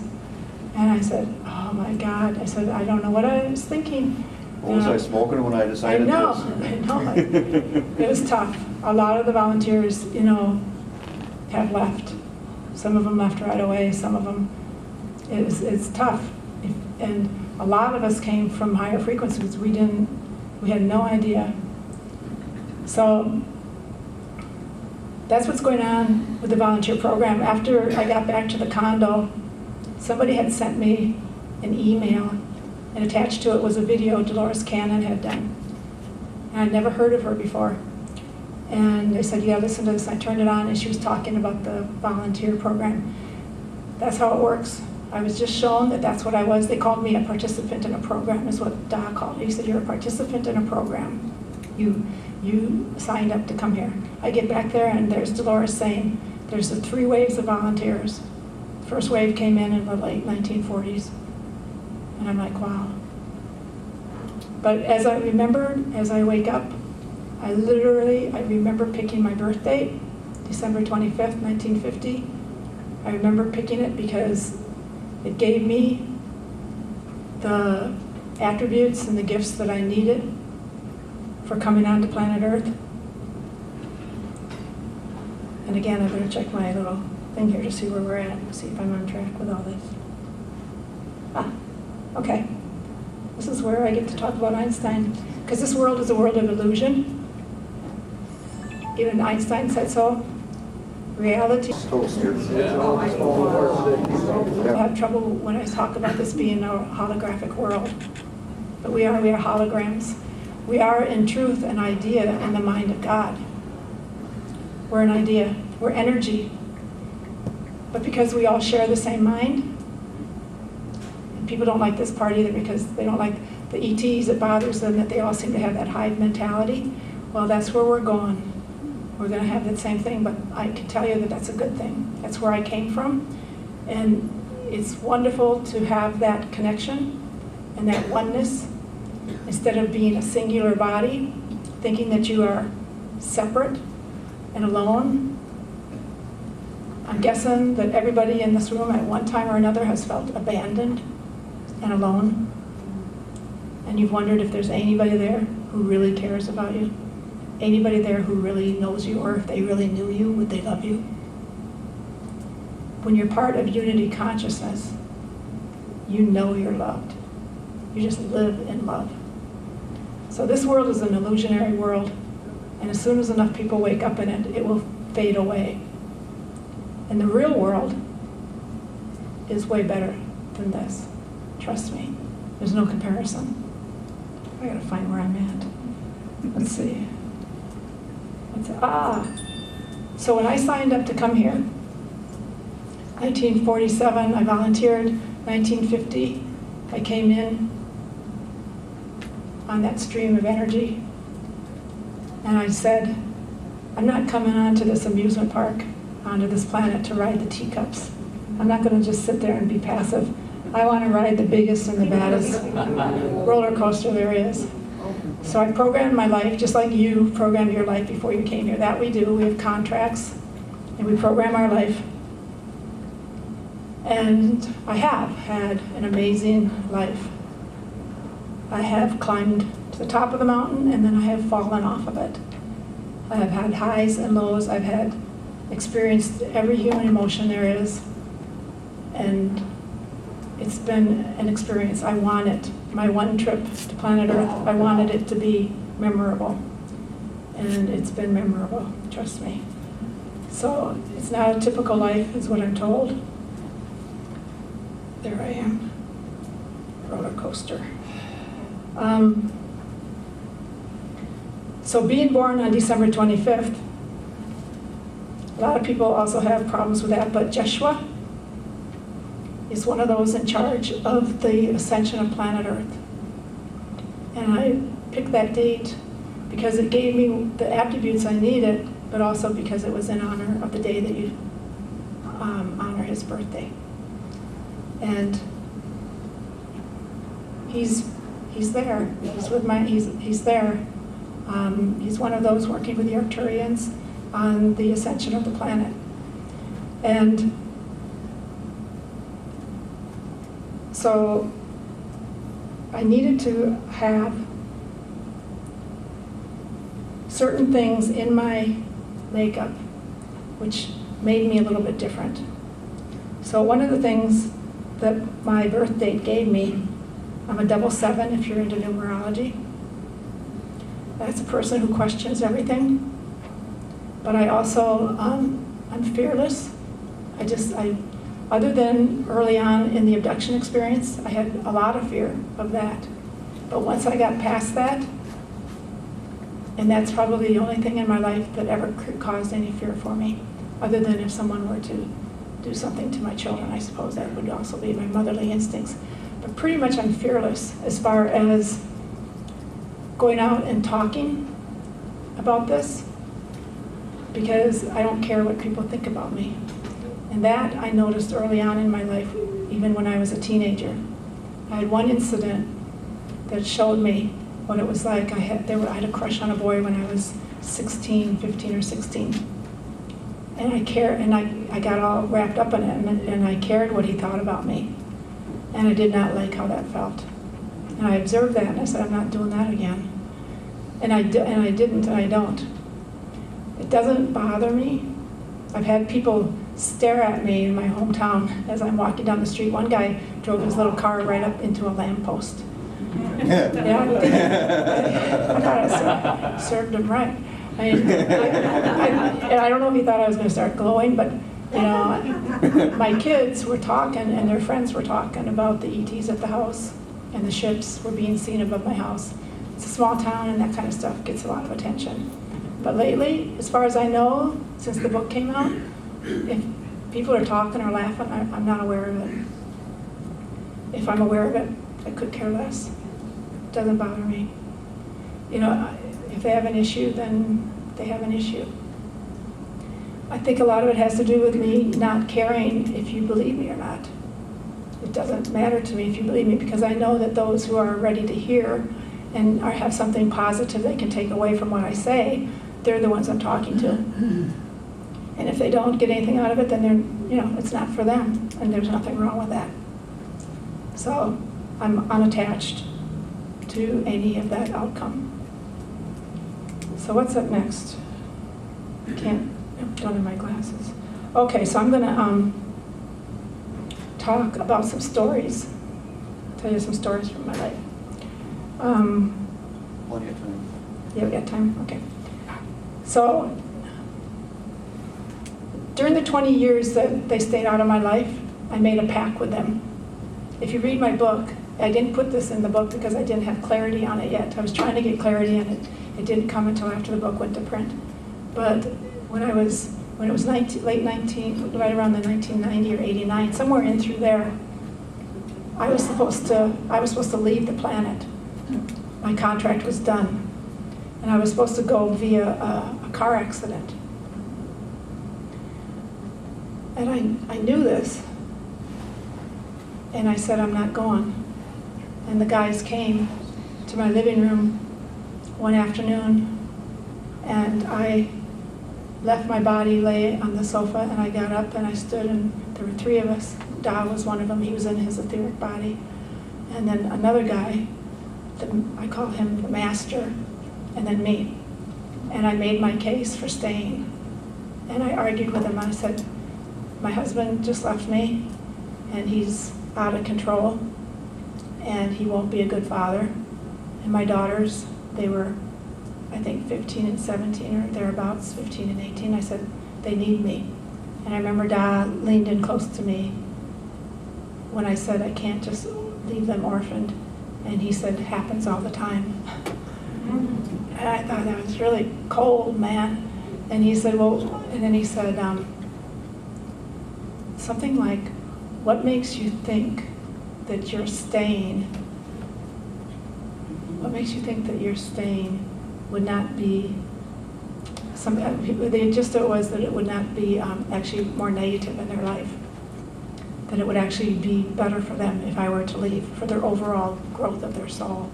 And I said, oh my God. I said, I don't know what I was thinking. What was I smoking when I decided I know. It was tough. A lot of the volunteers, have left. Some of them left right away. Some of them, it's tough. And a lot of us came from higher frequencies. We had no idea. So that's what's going on with the volunteer program. After I got back to the condo, somebody had sent me an email, and attached to it was a video Dolores Cannon had done. And I'd never heard of her before. And they said, yeah, listen to this. I turned it on, and she was talking about the volunteer program. That's how it works. I was just shown that that's what I was. They called me a participant in a program, is what Da called me. He said, you're a participant in a program. You signed up to come here. I get back there, and there's Dolores saying, there's the 3 waves of volunteers. First wave came in the late 1940s. And I'm like, wow. But as I remembered, as I wake up, I remember picking my birth date, December 25th, 1950. I remember picking it because it gave me the attributes and the gifts that I needed for coming onto planet Earth. And again, I better check my little thing here to see where we're at, see if I'm on track with all this. Okay. This is where I get to talk about Einstein, because this world is a world of illusion. Even Einstein said so. Reality. I have trouble when I talk about this being a holographic world. But we are holograms. We are, in truth, an idea in the mind of God. We're an idea. We're energy. But because we all share the same mind, and people don't like this part either because they don't like the ETs, it bothers them that they all seem to have that hive mentality. Well, that's where we're going. We're going to have that same thing, but I can tell you that that's a good thing. That's where I came from. And it's wonderful to have that connection and that oneness instead of being a singular body, thinking that you are separate and alone. I'm guessing that everybody in this room at one time or another has felt abandoned and alone. And you've wondered if there's anybody there who really cares about you. Anybody there who really knows you, or if they really knew you, would they love you? When you're part of unity consciousness, you know you're loved. You just live in love. So this world is an illusionary world, and as soon as enough people wake up in it, it will fade away. And the real world is way better than this. Trust me, there's no comparison. I gotta find where I'm at. Let's see. So when I signed up to come here, 1947, I volunteered. 1950, I came in on that stream of energy. And I said, I'm not coming onto this amusement park, onto this planet to ride the teacups. I'm not going to just sit there and be passive. I want to ride the biggest and the baddest roller coaster there is. So I programmed my life just like you programmed your life before you came here. That we do. We have contracts and we program our life. And I have had an amazing life. I have climbed to the top of the mountain and then I have fallen off of it. I have had highs and lows. I've had experienced every human emotion there is. And it's been an experience. I want it. My one trip to planet Earth, I wanted it to be memorable. And it's been memorable, trust me. So it's not a typical life, is what I'm told. There I am. Roller coaster. So being born on December 25th, a lot of people also have problems with that, but Joshua is one of those in charge of the ascension of planet Earth. And I picked that date because it gave me the attributes I needed, but also because it was in honor of the day that you honor his birthday. And he's there. He's there. He's one of those working with the Arcturians on the ascension of the planet. And so I needed to have certain things in my makeup which made me a little bit different. So one of the things that my birth date gave me, I'm a 77 if you're into numerology. That's a person who questions everything. But I also, I'm fearless. Other than early on in the abduction experience, I had a lot of fear of that. But once I got past that, and that's probably the only thing in my life that ever caused any fear for me, other than if someone were to do something to my children, I suppose that would also be my motherly instincts. But pretty much I'm fearless as far as going out and talking about this, because I don't care what people think about me. And that I noticed early on in my life, even when I was a teenager. I had one incident that showed me what it was like. I had a crush on a boy when I was 15 or 16. And I got all wrapped up in it, and I cared what he thought about me. And I did not like how that felt. And I observed that, and I said, I'm not doing that again. And I didn't, and I don't. It doesn't bother me. I've had people stare at me in my hometown as I'm walking down the street. One guy drove his little car right up into a lamppost. Yeah, I thought I served him right. I don't know if he thought I was going to start glowing, but my kids were talking and their friends were talking about the ETs at the house, and the ships were being seen above my house. It's a small town, and that kind of stuff gets a lot of attention. But lately, as far as I know, since the book came out, if people are talking or laughing, I'm not aware of it. If I'm aware of it, I could care less. It doesn't bother me. If they have an issue, then they have an issue. I think a lot of it has to do with me not caring if you believe me or not. It doesn't matter to me if you believe me, because I know that those who are ready to hear and have something positive they can take away from what I say, they're the ones I'm talking to. And if they don't get anything out of it, then it's not for them, and there's nothing wrong with that. So I'm unattached to any of that outcome. So what's up next? I don't have my glasses. Okay, so I'm gonna talk about some stories. Tell you some stories from my life. Plenty of time. Yeah, we got time? Okay. So during the 20 years that they stayed out of my life, I made a pact with them. If you read my book, I didn't put this in the book because I didn't have clarity on it yet. I was trying to get clarity on it. It didn't come until after the book went to print. But when it was right around the 1990 or 89, somewhere in through there, I was supposed to leave the planet. my contract was done. And I was supposed to go via a car accident. And I knew this. And I said, I'm not going. And the guys came to my living room one afternoon, and I left my body, lay on the sofa, and I got up and I stood, and there were three of us. Da was one of them. He was in his etheric body. And then another guy, I call him the master, and then me. And I made my case for staying. And I argued with him. I said, my husband just left me, and he's out of control, and he won't be a good father. And my daughters, they were, I think, 15 and 17 or thereabouts, 15 and 18. I said, they need me. And I remember Da leaned in close to me when I said, I can't just leave them orphaned. And he said, it happens all the time. And I thought that was really cold, man. And he said, well, and then he said something like, what makes you think that you're staying? What makes you think that you're staying would not be the gist of it was that it would not be actually more negative in their life, that it would actually be better for them if I were to leave, for their overall growth of their soul.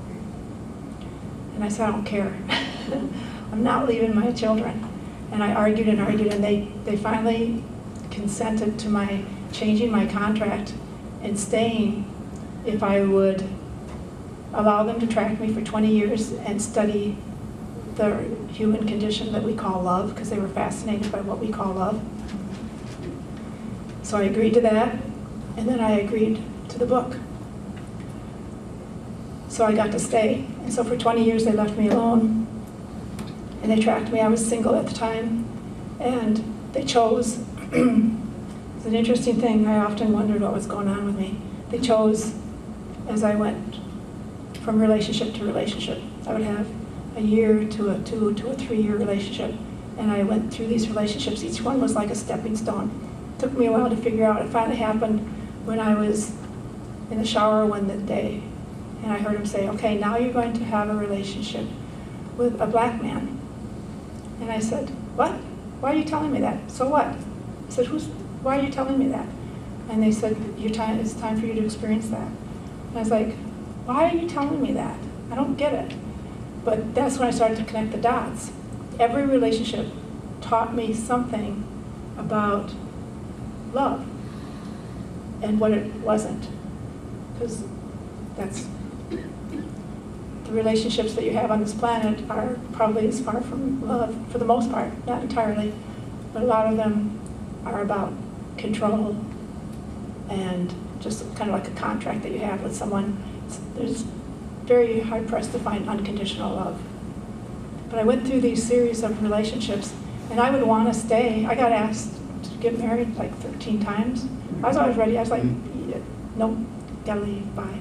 And I said, I don't care. I'm not leaving my children. And I argued, and they finally consented to my changing my contract and staying if I would allow them to track me for 20 years and study the human condition that we call love, because they were fascinated by what we call love. So I agreed to that, and then I agreed to the book. So I got to stay. And so for 20 years they left me alone, and they tracked me. I was single at the time, and they chose. It's an interesting thing. I often wondered what was going on with me. They chose as I went from relationship to relationship. I would have a year to a 2 to a 3 year relationship, and I went through these relationships. Each one was like a stepping stone. It took me a while to figure out. It finally happened when I was in the shower one day, and I heard him say, okay, now you're going to have a relationship with a black man. And I said, what? Why are you telling me that? So what? I said, why are you telling me that? And they said, it's time for you to experience that. And I was like, why are you telling me that? I don't get it. But that's when I started to connect the dots. Every relationship taught me something about love and what it wasn't. Because that's the relationships that you have on this planet are probably as far from love, for the most part, not entirely, but a lot of them are about control and just kind of like a contract that you have with someone. There's very hard pressed to find unconditional love. But I went through these series of relationships, and I would want to stay. I got asked to get married like 13 times. I was always ready. I was like, nope, gotta leave, bye.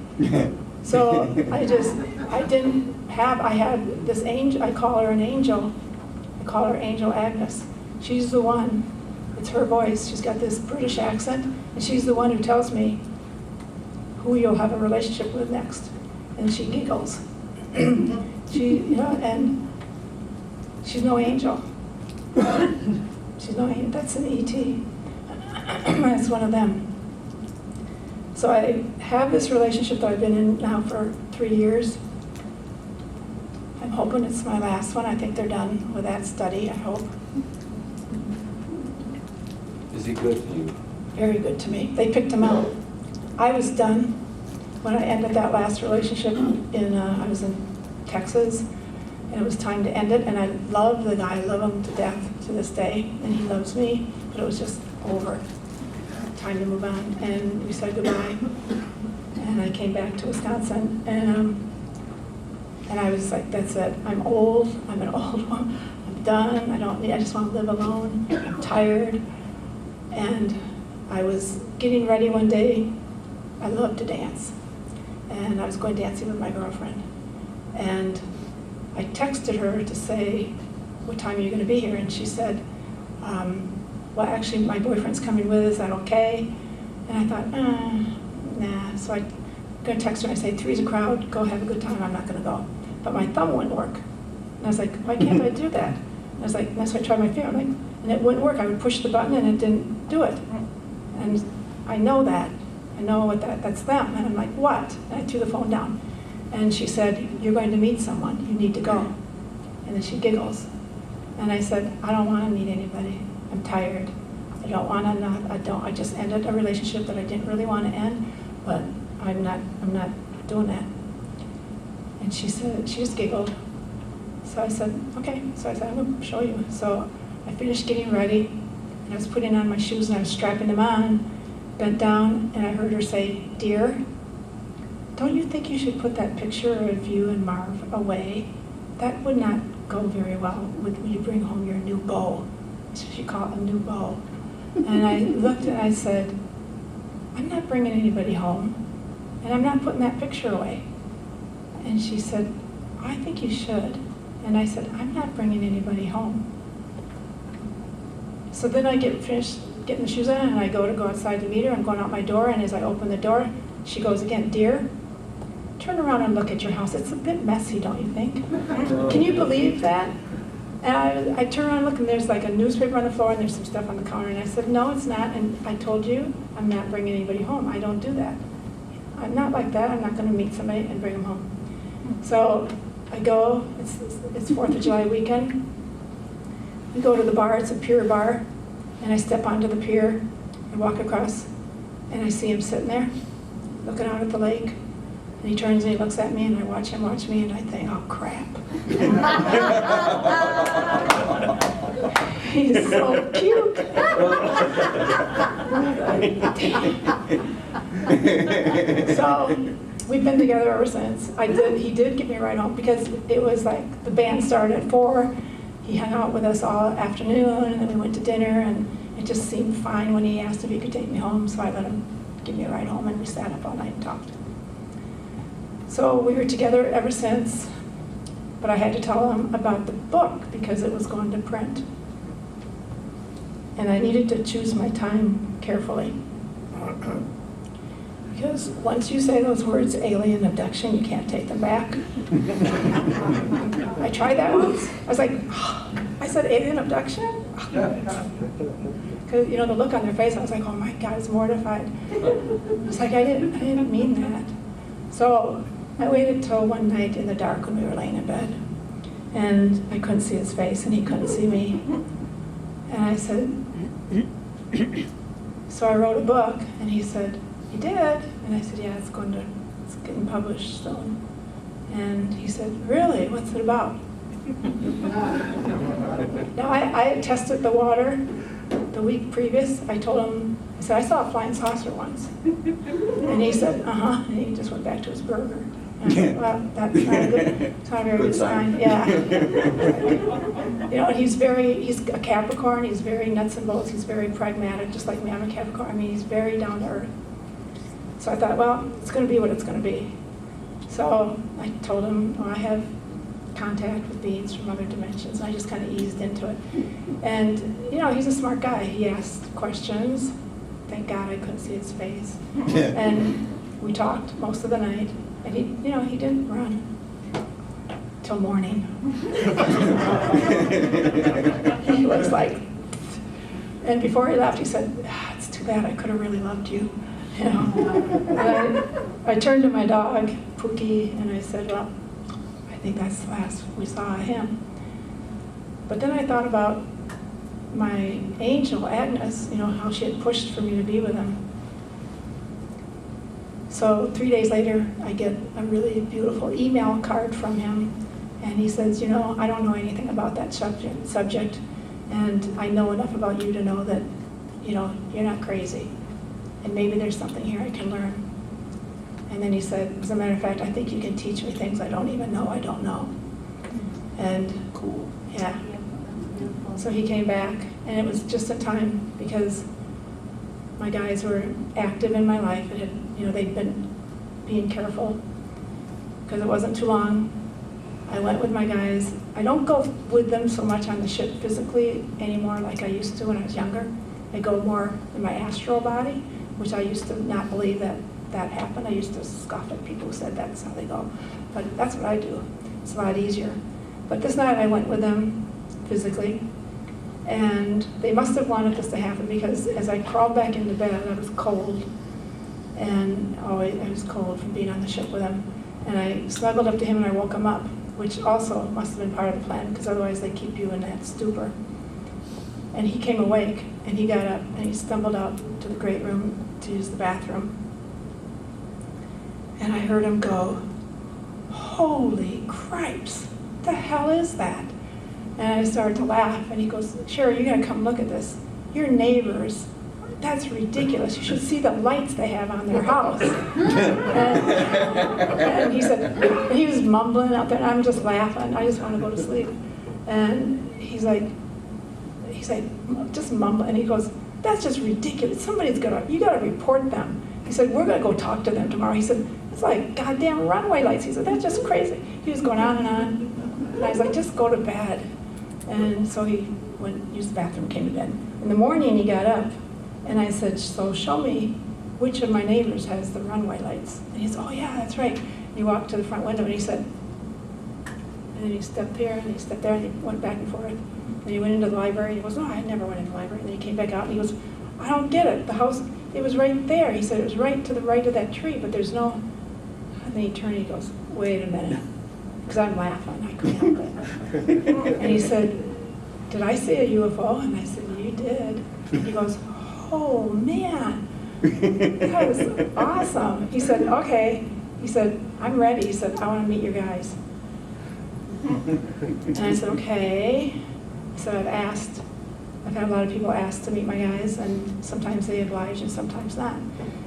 So I had this angel, I call her an angel. I call her Angel Agnes. She's the one, it's her voice. She's got this British accent, and she's the one who tells me who you'll have a relationship with next. And she giggles. And she's no angel. She's no angel. That's an ET. That's one of them. So I have this relationship that I've been in now for 3 years. I'm hoping it's my last one. I think they're done with that study, I hope. Is he good to you? Very good to me. They picked him out. I was done when I ended that last relationship. I was in Texas, and it was time to end it. And I love the guy. I love him to death to this day, and he loves me. But it was just over. Time to move on. And we said goodbye. And I came back to Wisconsin, and I was like, that's it. I'm old. I'm an old one. I'm done. I just want to live alone. I'm tired. And I was getting ready one day. I love to dance. And I was going dancing with my girlfriend. And I texted her to say, what time are you going to be here? And she said, well, actually, my boyfriend's coming with. Is that okay? And I thought, nah. So I'm going to text her and I say, 3's a crowd. Go have a good time. I'm not going to go. but my thumb wouldn't work. And I was like, why can't I do that? And I was like, that's why I tried my finger. I'm like, and it wouldn't work. I would push the button and it didn't do it. And I know that. I know what that's them. And I'm like, what? And I threw the phone down. And she said, you're going to meet someone. You need to go. And then she giggles. And I said, I don't want to meet anybody. I'm tired. I don't want to I just ended a relationship that I didn't really want to end, but I'm not doing that. And she said, she just giggled. So I said, okay. So I said, I'm going to show you. So I finished getting ready, and I was putting on my shoes and I was strapping them on, bent down, and I heard her say, dear, don't you think you should put that picture of you and Marv away? That would not go very well when you bring home your new beau. So she called it a new beau. And I looked and I said, I'm not bringing anybody home, and I'm not putting that picture away. And she said, I think you should. And I said, I'm not bringing anybody home. So then I get finished getting the shoes on, and I go outside to meet her. I'm going out my door, and as I open the door, she goes again, dear, turn around and look at your house. It's a bit messy, don't you think? Can you believe that? And I turn around and look, and there's like a newspaper on the floor, and there's some stuff on the counter. And I said, no, it's not. And I told you, I'm not bringing anybody home. I don't do that. I'm not like that. I'm not going to meet somebody and bring them home. So I go. It's 4th of July weekend. We go to the bar. It's a pier bar. And I step onto the pier and walk across. And I see him sitting there, looking out at the lake. And he turns and he looks at me, and I watch him watch me, and I think, oh, crap. He's so cute. So we've been together ever since. He did get me a ride home because it was like the band started at 4. He hung out with us all afternoon, and then we went to dinner, and it just seemed fine when he asked if he could take me home, so I let him give me a ride home, and we sat up all night and talked. So we were together ever since, but I had to tell him about the book because it was going to print. And I needed to choose my time carefully. Because once you say those words, alien abduction, you can't take them back. I tried that once. I was like, oh, I said alien abduction? Because, you know, the look on their face, I was like, oh my God, I was mortified. It's like, I didn't mean that. So I waited till one night in the dark when we were laying in bed, and I couldn't see his face, and he couldn't see me. And I said, so I wrote a book, and he said, you did? And I said, yeah, it's getting published soon. And he said, really? What's it about? Now, I had tested the water the week previous. I told him, I said, I saw a flying saucer once. And he said, uh-huh, and he just went back to his burger. And I said, well, that's not a good, it's not a very good sign. Yeah. You know, he's a Capricorn, he's very nuts and bolts, he's very pragmatic, just like me, I'm a Capricorn. I mean, he's very down to earth. So I thought, well, it's going to be what it's going to be. So I told him, well, I have contact with beings from other dimensions. And I just kind of eased into it. And, you know, he's a smart guy. He asked questions. Thank God I couldn't see his face. And we talked most of the night. And he didn't run till morning. He was like, and before he left, he said, it's too bad, I could have really loved you. You know. And I turned to my dog, Pookie, and I said, well, I think that's the last we saw of him. But then I thought about my angel, Agnes, you know, how she had pushed for me to be with him. So 3 days later, I get a really beautiful email card from him, and he says, you know, I don't know anything about that subject, and I know enough about you to know that, you know, you're not crazy, and maybe there's something here I can learn. And then he said, as a matter of fact, I think you can teach me things I don't even know I don't know. And Cool. yeah. So he came back, and it was just in time because my guys were active in my life. It had, you know, they'd been being careful because it wasn't too long. I went with my guys. I don't go with them so much on the ship physically anymore like I used to when I was younger. I go more in my astral body, which I used to not believe that happened. I used to scoff at people who said that's how they go. But that's what I do. It's a lot easier. But this night I went with them physically, and they must have wanted this to happen because as I crawled back into bed, I was cold, and I was cold from being on the ship with him. And I snuggled up to him and I woke him up, which also must have been part of the plan because otherwise they keep you in that stupor. And he came awake and he got up and he stumbled out to the great room to use the bathroom. And I heard him go, "Holy cripes, what the hell is that?" And I started to laugh and he goes, "Sherry, you gotta come look at this. Your neighbors, that's ridiculous. You should see the lights they have on their house." And he said, and he was mumbling out there and I'm just laughing. I just want to go to sleep. And he's like, just mumbling. And he goes, "That's just ridiculous. You gotta report them." He said, "We're gonna go talk to them tomorrow." He said, "It's like goddamn runway lights." He said, "That's just crazy." He was going on. And I was like, "Just go to bed." And so he went, used the bathroom, came to bed. In the morning he got up and I said, "So show me which of my neighbors has the runway lights." And he said, "Oh yeah, that's right." And he walked to the front window and he said, and then he stepped here and he stepped there and he went back and forth. And he went into the library and he goes, "No, I never went into the library." And then he came back out and he goes, "I don't get it. The house, it was right there." He said, "It was right to the right of that tree, but there's no..." And then he turned and he goes, "Wait a minute." Because I'm laughing, I couldn't help it. And he said, "Did I see a UFO?" And I said, "You did." And he goes, "Oh man, that was awesome." He said, "Okay." He said, "I'm ready." He said, "I want to meet your guys." And I said, "Okay." He said, I've had a lot of people ask to meet my guys, and sometimes they oblige and sometimes not.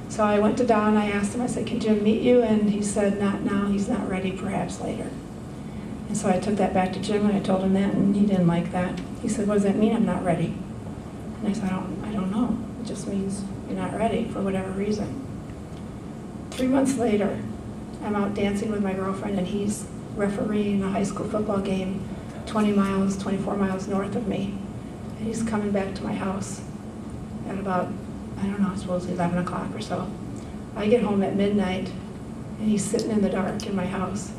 So I went to Don, I asked him, I said, "Can Jim meet you?" And he said, "Not now, he's not ready, perhaps later." And so I took that back to Jim and I told him that, and he didn't like that. He said, "What does that mean, I'm not ready?" And I said, I don't know. It just means you're not ready for whatever reason. 3 months later, I'm out dancing with my girlfriend and he's refereeing a high school football game 24 miles north of me. And he's coming back to my house at about, I don't know, I suppose 11 o'clock or so. I get home at midnight and he's sitting in the dark in my house.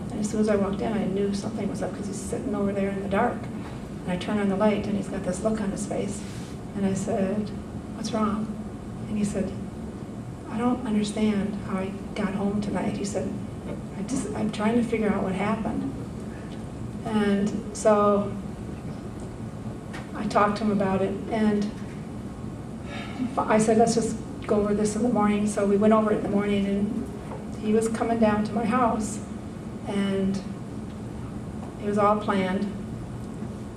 And as soon as I walked in, I knew something was up because he's sitting over there in the dark. And I turn on the light and he's got this look on his face. And I said, "What's wrong?" And he said, "I don't understand how I got home tonight." He said, I'm trying to figure out what happened." And so I talked to him about it and I said, "Let's just go over this in the morning." So we went over it in the morning and he was coming down to my house and it was all planned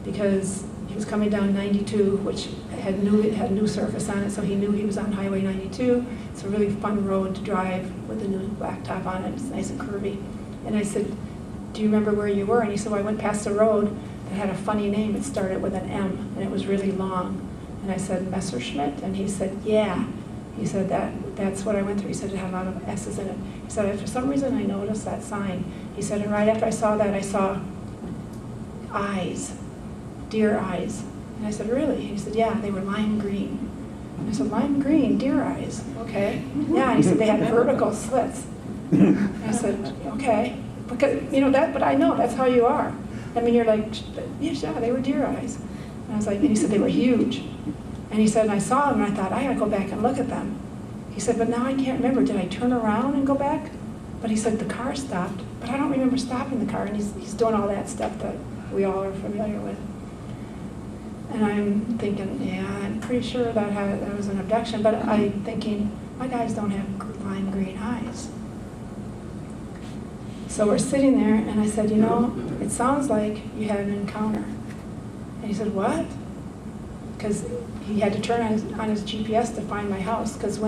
because he was coming down 92, which had new surface on it, so he knew he was on Highway 92. It's a really fun road to drive with the new blacktop on it. It's nice and curvy. And I said, "Do you remember where you were?" And he said, "Well, I went past a road that had a funny name. It started with an M, and it was really long." And I said, "Messerschmitt?" And he said, "Yeah." He said, that's what I went through. He said, it had a lot of S's in it. He said, "For some reason I noticed that sign." He said, "And right after I saw that, I saw eyes, deer eyes." And I said, "Really?" He said, "Yeah, they were lime green." And I said, "Lime green, deer eyes, okay." "Yeah," and he said, "They had vertical slits." And I said, "Okay." Because, but I know that's how you are. I mean, you're like, yeah, they were deer eyes. And I was like, and he said, "They were huge." And he said, and I saw them and I thought, I gotta go back and look at them. He said, "But now I can't remember. Did I turn around and go back?" But he said, "The car stopped." But I don't remember stopping the car. And he's doing all that stuff that we all are familiar with. And I'm thinking, yeah, I'm pretty sure that was an abduction. But I'm thinking, my guys don't have lime green eyes. So we're sitting there, and I said, "It sounds like you had an encounter." And he said, "What?" Because he had to turn on his GPS to find my house, because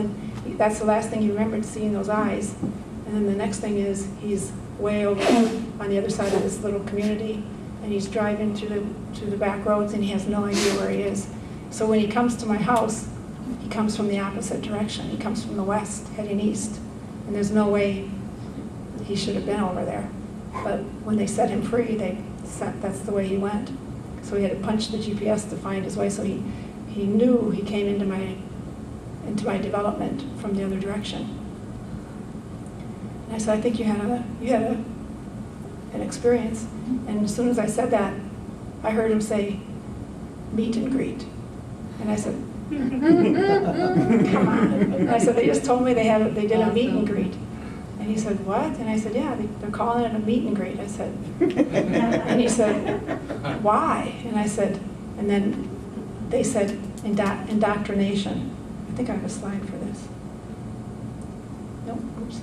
that's the last thing he remembered, seeing those eyes. And then the next thing is he's way over on the other side of this little community, and he's driving through the back roads, and he has no idea where he is. So when he comes to my house, he comes from the opposite direction. He comes from the west, heading east, and there's no way he should have been over there. But when they set him free, that's the way he went. So he had to punch the GPS to find his way. So he knew he came into my development from the other direction. And I said, "I think you had a an experience. And as soon as I said that, I heard him say, meet and greet. And I said, come on. And I said, they just told me they did a meet and greet. And he said, what? And I said, yeah, they're calling it a meet and greet. I said, and he said, why? And I said, and then they said, indoctrination. I think I have a slide for this. Nope, oops.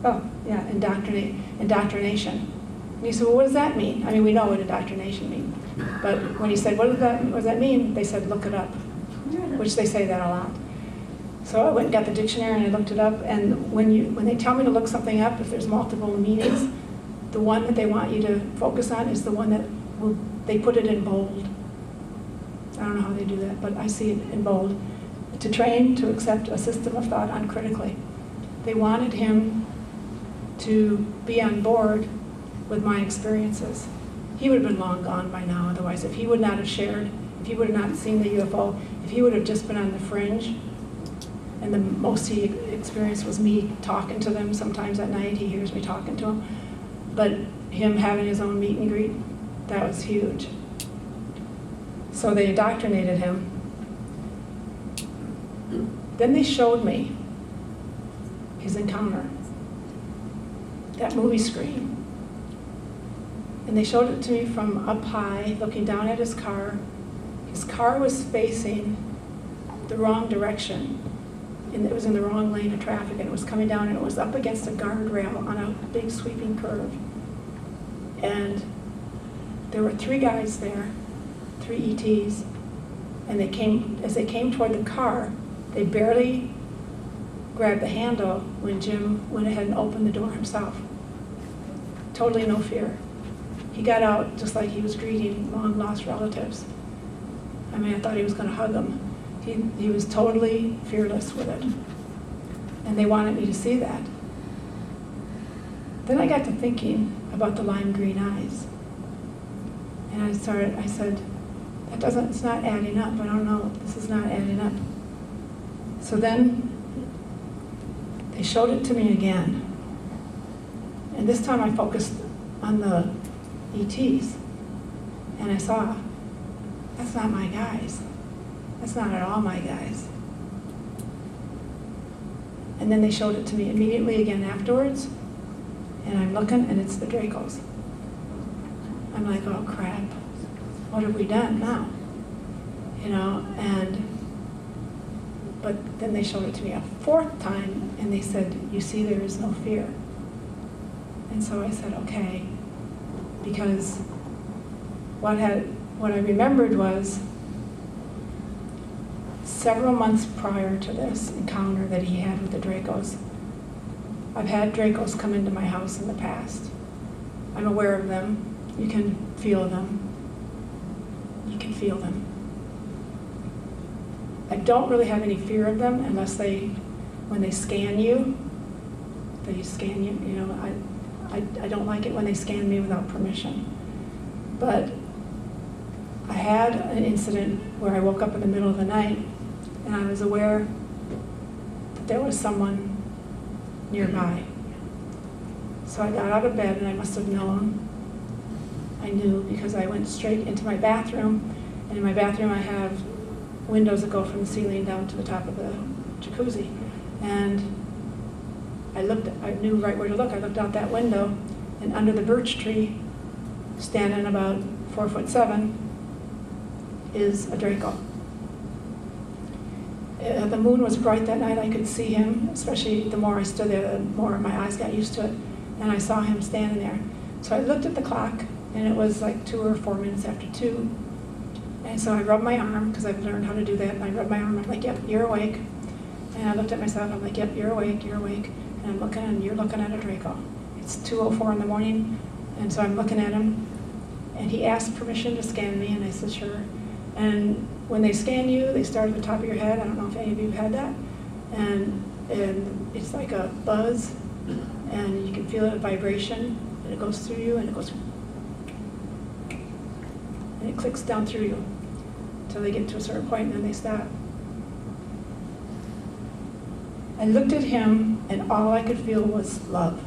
Oh, yeah, indoctrination. And he said, well, what does that mean? I mean, we know what indoctrination means. But when he said, what does that mean? They said, look it up, which they say that a lot. So I went and got the dictionary and I looked it up. And when they tell me to look something up, if there's multiple meanings, the one that they want you to focus on is the one that they put it in bold. I don't know how they do that, but I see it in bold. To train to accept a system of thought uncritically. They wanted him to be on board with my experiences. He would have been long gone by now otherwise. If he would not have shared, if he would have not seen the UFO, if he would have just been on the fringe, and the most he experienced was me talking to them sometimes at night. He hears me talking to him. But him having his own meet and greet, that was huge. So they indoctrinated him. Then they showed me his encounter, that movie screen. And they showed it to me from up high, looking down at his car. His car was facing the wrong direction. And it was in the wrong lane of traffic, and it was coming down, and it was up against a guardrail on a big sweeping curve. And there were 3 guys there, 3 ETs, and as they came toward the car, they barely grabbed the handle when Jim went ahead and opened the door himself. Totally no fear. He got out just like he was greeting long-lost relatives. I mean, I thought he was going to hug them. He was totally fearless with it. And they wanted me to see that. Then I got to thinking about the lime green eyes. And I said, it's not adding up. I don't know, this is not adding up. So then they showed it to me again. And this time I focused on the ETs. And I saw, that's not my guys. That's not at all my guys. And then they showed it to me immediately again afterwards, and I'm looking, and it's the Dracos. I'm like, oh crap, what have we done now? You know, but then they showed it to me a 4th time, and they said, you see, there is no fear. And so I said, okay, because what I remembered was, several months prior to this encounter that he had with the Dracos, I've had Dracos come into my house in the past. I'm aware of them. You can feel them. You can feel them. I don't really have any fear of them unless when they scan you, you know, I don't like it when they scan me without permission. But I had an incident where I woke up in the middle of the night and I was aware that there was someone nearby. So I got out of bed, and I must have known. I knew because I went straight into my bathroom, and in my bathroom I have windows that go from the ceiling down to the top of the jacuzzi. And I knew right where to look. I looked out that window, and under the birch tree, standing about 4'7", is a Draco. The moon was bright that night. I could see him, especially the more I stood there, the more my eyes got used to it. And I saw him standing there. So I looked at the clock, and it was like 2 or 4 minutes after 2. And so I rubbed my arm, because I've learned how to do that. And I rubbed my arm. I'm like, yep, you're awake. And I looked at myself. I'm like, yep, you're awake, you're awake. And I'm looking, and you're looking at a Draco. It's 2:04 in the morning, and so I'm looking at him. And he asked permission to scan me, and I said, sure. And when they scan you, they start at the top of your head. I don't know if any of you have had that. And it's like a buzz, and you can feel a vibration, and it goes through you, and it goes, and it clicks down through you until they get to a certain point, and then they stop. I looked at him, and all I could feel was love.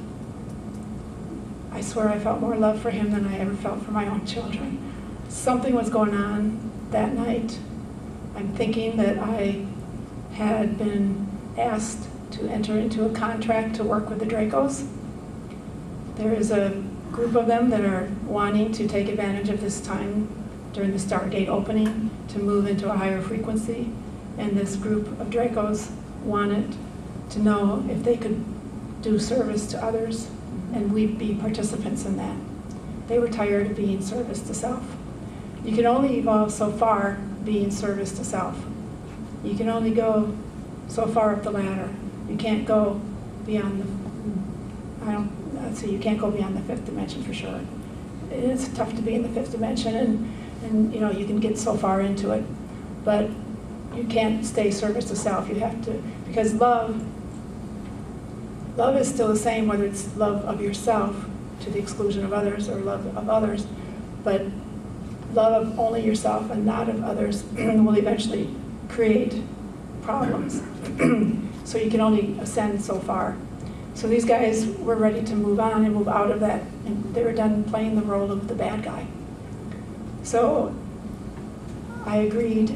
I swear I felt more love for him than I ever felt for my own children. Something was going on that night. I'm thinking that I had been asked to enter into a contract to work with the Dracos. There is a group of them that are wanting to take advantage of this time during the Stargate opening to move into a higher frequency. And this group of Dracos wanted to know if they could do service to others, and we'd be participants in that. They were tired of being service to self. You can only evolve so far being service to self. You can only go so far up the ladder. You can't go beyond you can't go beyond the fifth dimension for sure. It's tough to be in the fifth dimension, and you know, you can get so far into it, but you can't stay service to self. You have to, because love is still the same, whether it's love of yourself to the exclusion of others or love of others, but love of only yourself and not of others will eventually create problems. So you can only ascend so far. So these guys were ready to move on and move out of that, and they were done playing the role of the bad guy. So I agreed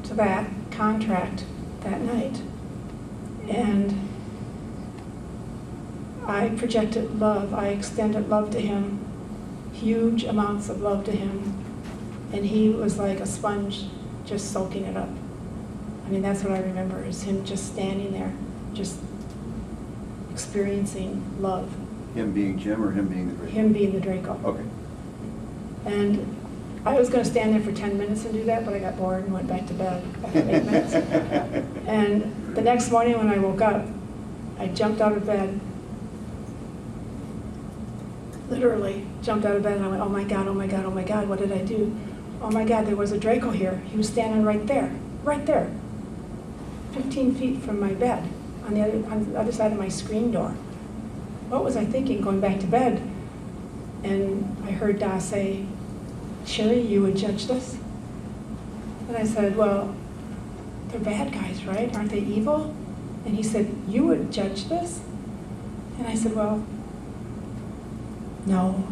to that contract that night, and I projected love. I extended love to him, huge amounts of love to him, and he was like a sponge just soaking it up. I mean, that's what I remember, is him just standing there, just experiencing love. Him being Jim or him being the Draco? Him being the Draco. Okay. And I was going to stand there for 10 minutes and do that, but I got bored and went back to bed after 8 minutes. And the next morning when I woke up, I jumped out of bed, literally jumped out of bed, and I went, oh my God, oh my God, oh my God, what did I do? Oh my God, there was a Draco here. He was standing right there, 15 feet from my bed, on the other side of my screen door. What was I thinking going back to bed? And I heard Da say, Sherry, you would judge this? And I said, well, they're bad guys, right? Aren't they evil? And he said, you would judge this? And I said, well, no.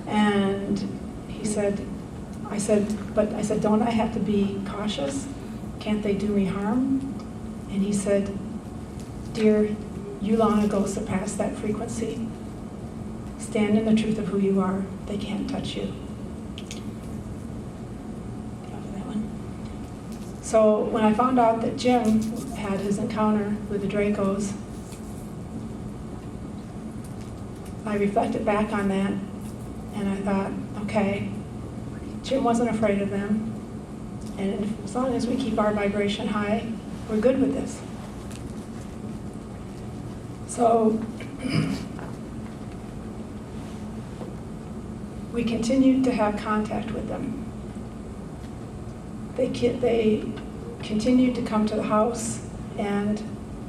And he said, I said, don't I have to be cautious? Can't they do me harm? And he said, dear, you long ago surpassed that frequency. Stand in the truth of who you are. They can't touch you. Get off of that one. So when I found out that Jim had his encounter with the Dracos, I reflected back on that, and I thought, okay, Jim wasn't afraid of them, and as long as we keep our vibration high, we're good with this. So we continued to have contact with them. They continued to come to the house, and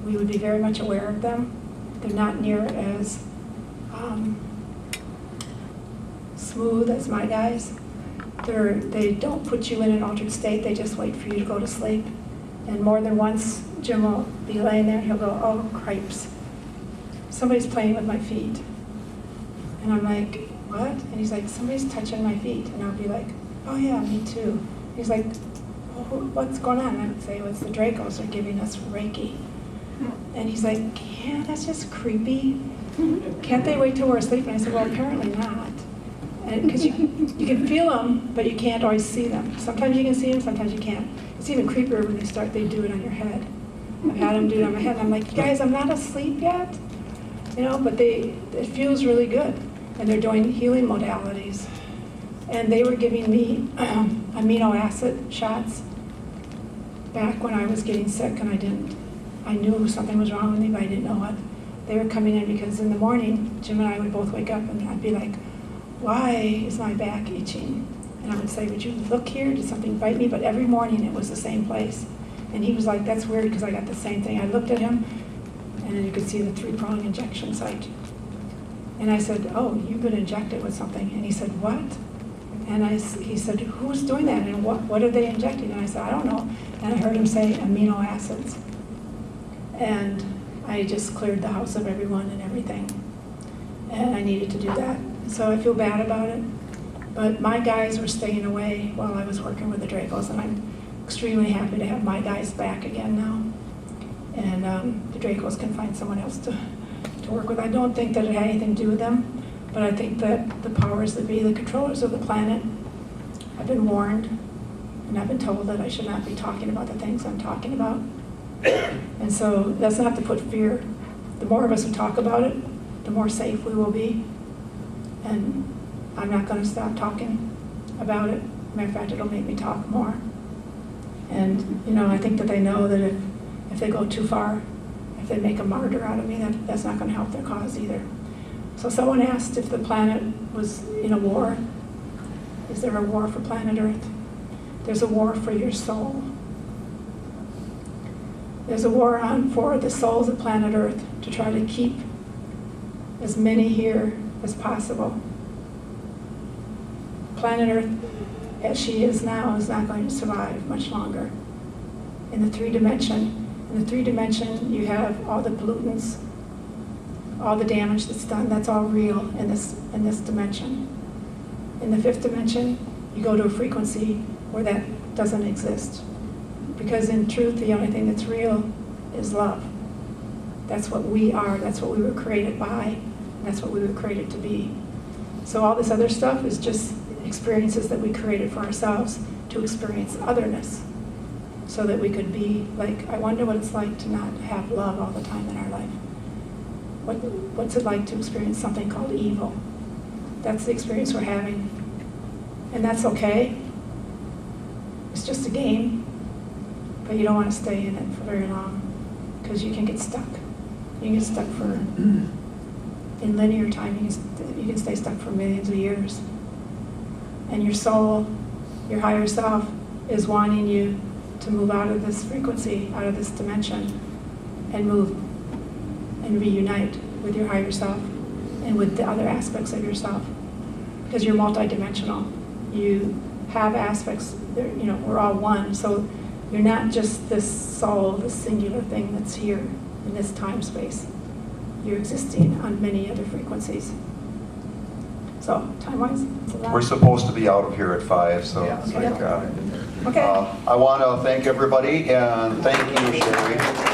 we would be very much aware of them. They're not near as smooth as my guys. They don't put you in an altered state, they just wait for you to go to sleep. And more than once, Jim will be laying there and he'll go, oh, cripes. Somebody's playing with my feet. And I'm like, what? And he's like, somebody's touching my feet. And I'll be like, oh yeah, me too. He's like, oh, what's going on? And I would say, well, it's the Dracos, they're giving us Reiki. And he's like, yeah, that's just creepy. Can't they wait till we're asleep? And I said, well, apparently not. Because you can feel them, but you can't always see them. Sometimes you can see them, sometimes you can't. It's even creepier when they do it on your head. I've had them do it on my head, and I'm like, guys, I'm not asleep yet. You know, but it feels really good. And they're doing healing modalities. And they were giving me amino acid shots back when I was getting sick, and I knew something was wrong with me, but I didn't know what. They were coming in because in the morning, Jim and I would both wake up and I'd be like, why is my back itching? And I would say, would you look here? Did something bite me? But every morning it was the same place. And he was like, that's weird because I got the same thing. I looked at him and then you could see the 3-prong injection site. And I said, oh, you've been injected with something. And he said, what? And he said, who's doing that? And what are they injecting? And I said, I don't know. And I heard him say amino acids. And I just cleared the house of everyone and everything. and I needed to do that. So I feel bad about it. But my guys were staying away while I was working with the Dracos, and I'm extremely happy to have my guys back again now. And the Dracos can find someone else to work with. I don't think that it had anything to do with them, but I think that the powers that be, the controllers of the planet, have been warned, and I've been told that I should not be talking about the things I'm talking about. And so that's not to put fear. The more of us who talk about it, the more safe we will be. And I'm not going to stop talking about it. Matter of fact, it'll make me talk more. And, you know, I think that they know that if they go too far, if they make a martyr out of me, that's not going to help their cause either. So someone asked if the planet was in a war. Is there a war for planet Earth? There's a war for your soul. There's a war on for the souls of planet Earth to try to keep as many here as possible. Planet Earth, as she is now, is not going to survive much longer. In the three dimension, you have all the pollutants, all the damage that's done. That's all real in this dimension. In the fifth dimension, you go to a frequency where that doesn't exist. Because in truth, the only thing that's real is love. That's what we are. That's what we were created by. And that's what we were created to be. So all this other stuff is just experiences that we created for ourselves to experience otherness, so that we could be like, I wonder what it's like to not have love all the time in our life. What's it like to experience something called evil? That's the experience we're having. And that's okay. It's just a game, but you don't want to stay in it for very long, because you can get stuck. You can get stuck for, in linear time, you can stay stuck for millions of years. And your soul, your higher self, is wanting you to move out of this frequency, out of this dimension, and move and reunite with your higher self and with the other aspects of yourself. Because you're multidimensional. You have aspects, you know, we're all one. So you're not just this soul, this singular thing that's here in this time space. You're existing on many other frequencies. So, time-wise, it's a lot. We're supposed to be out of here at 5, so Yeah, it's okay. like, Okay. I want to thank everybody, and thank you, Sherry.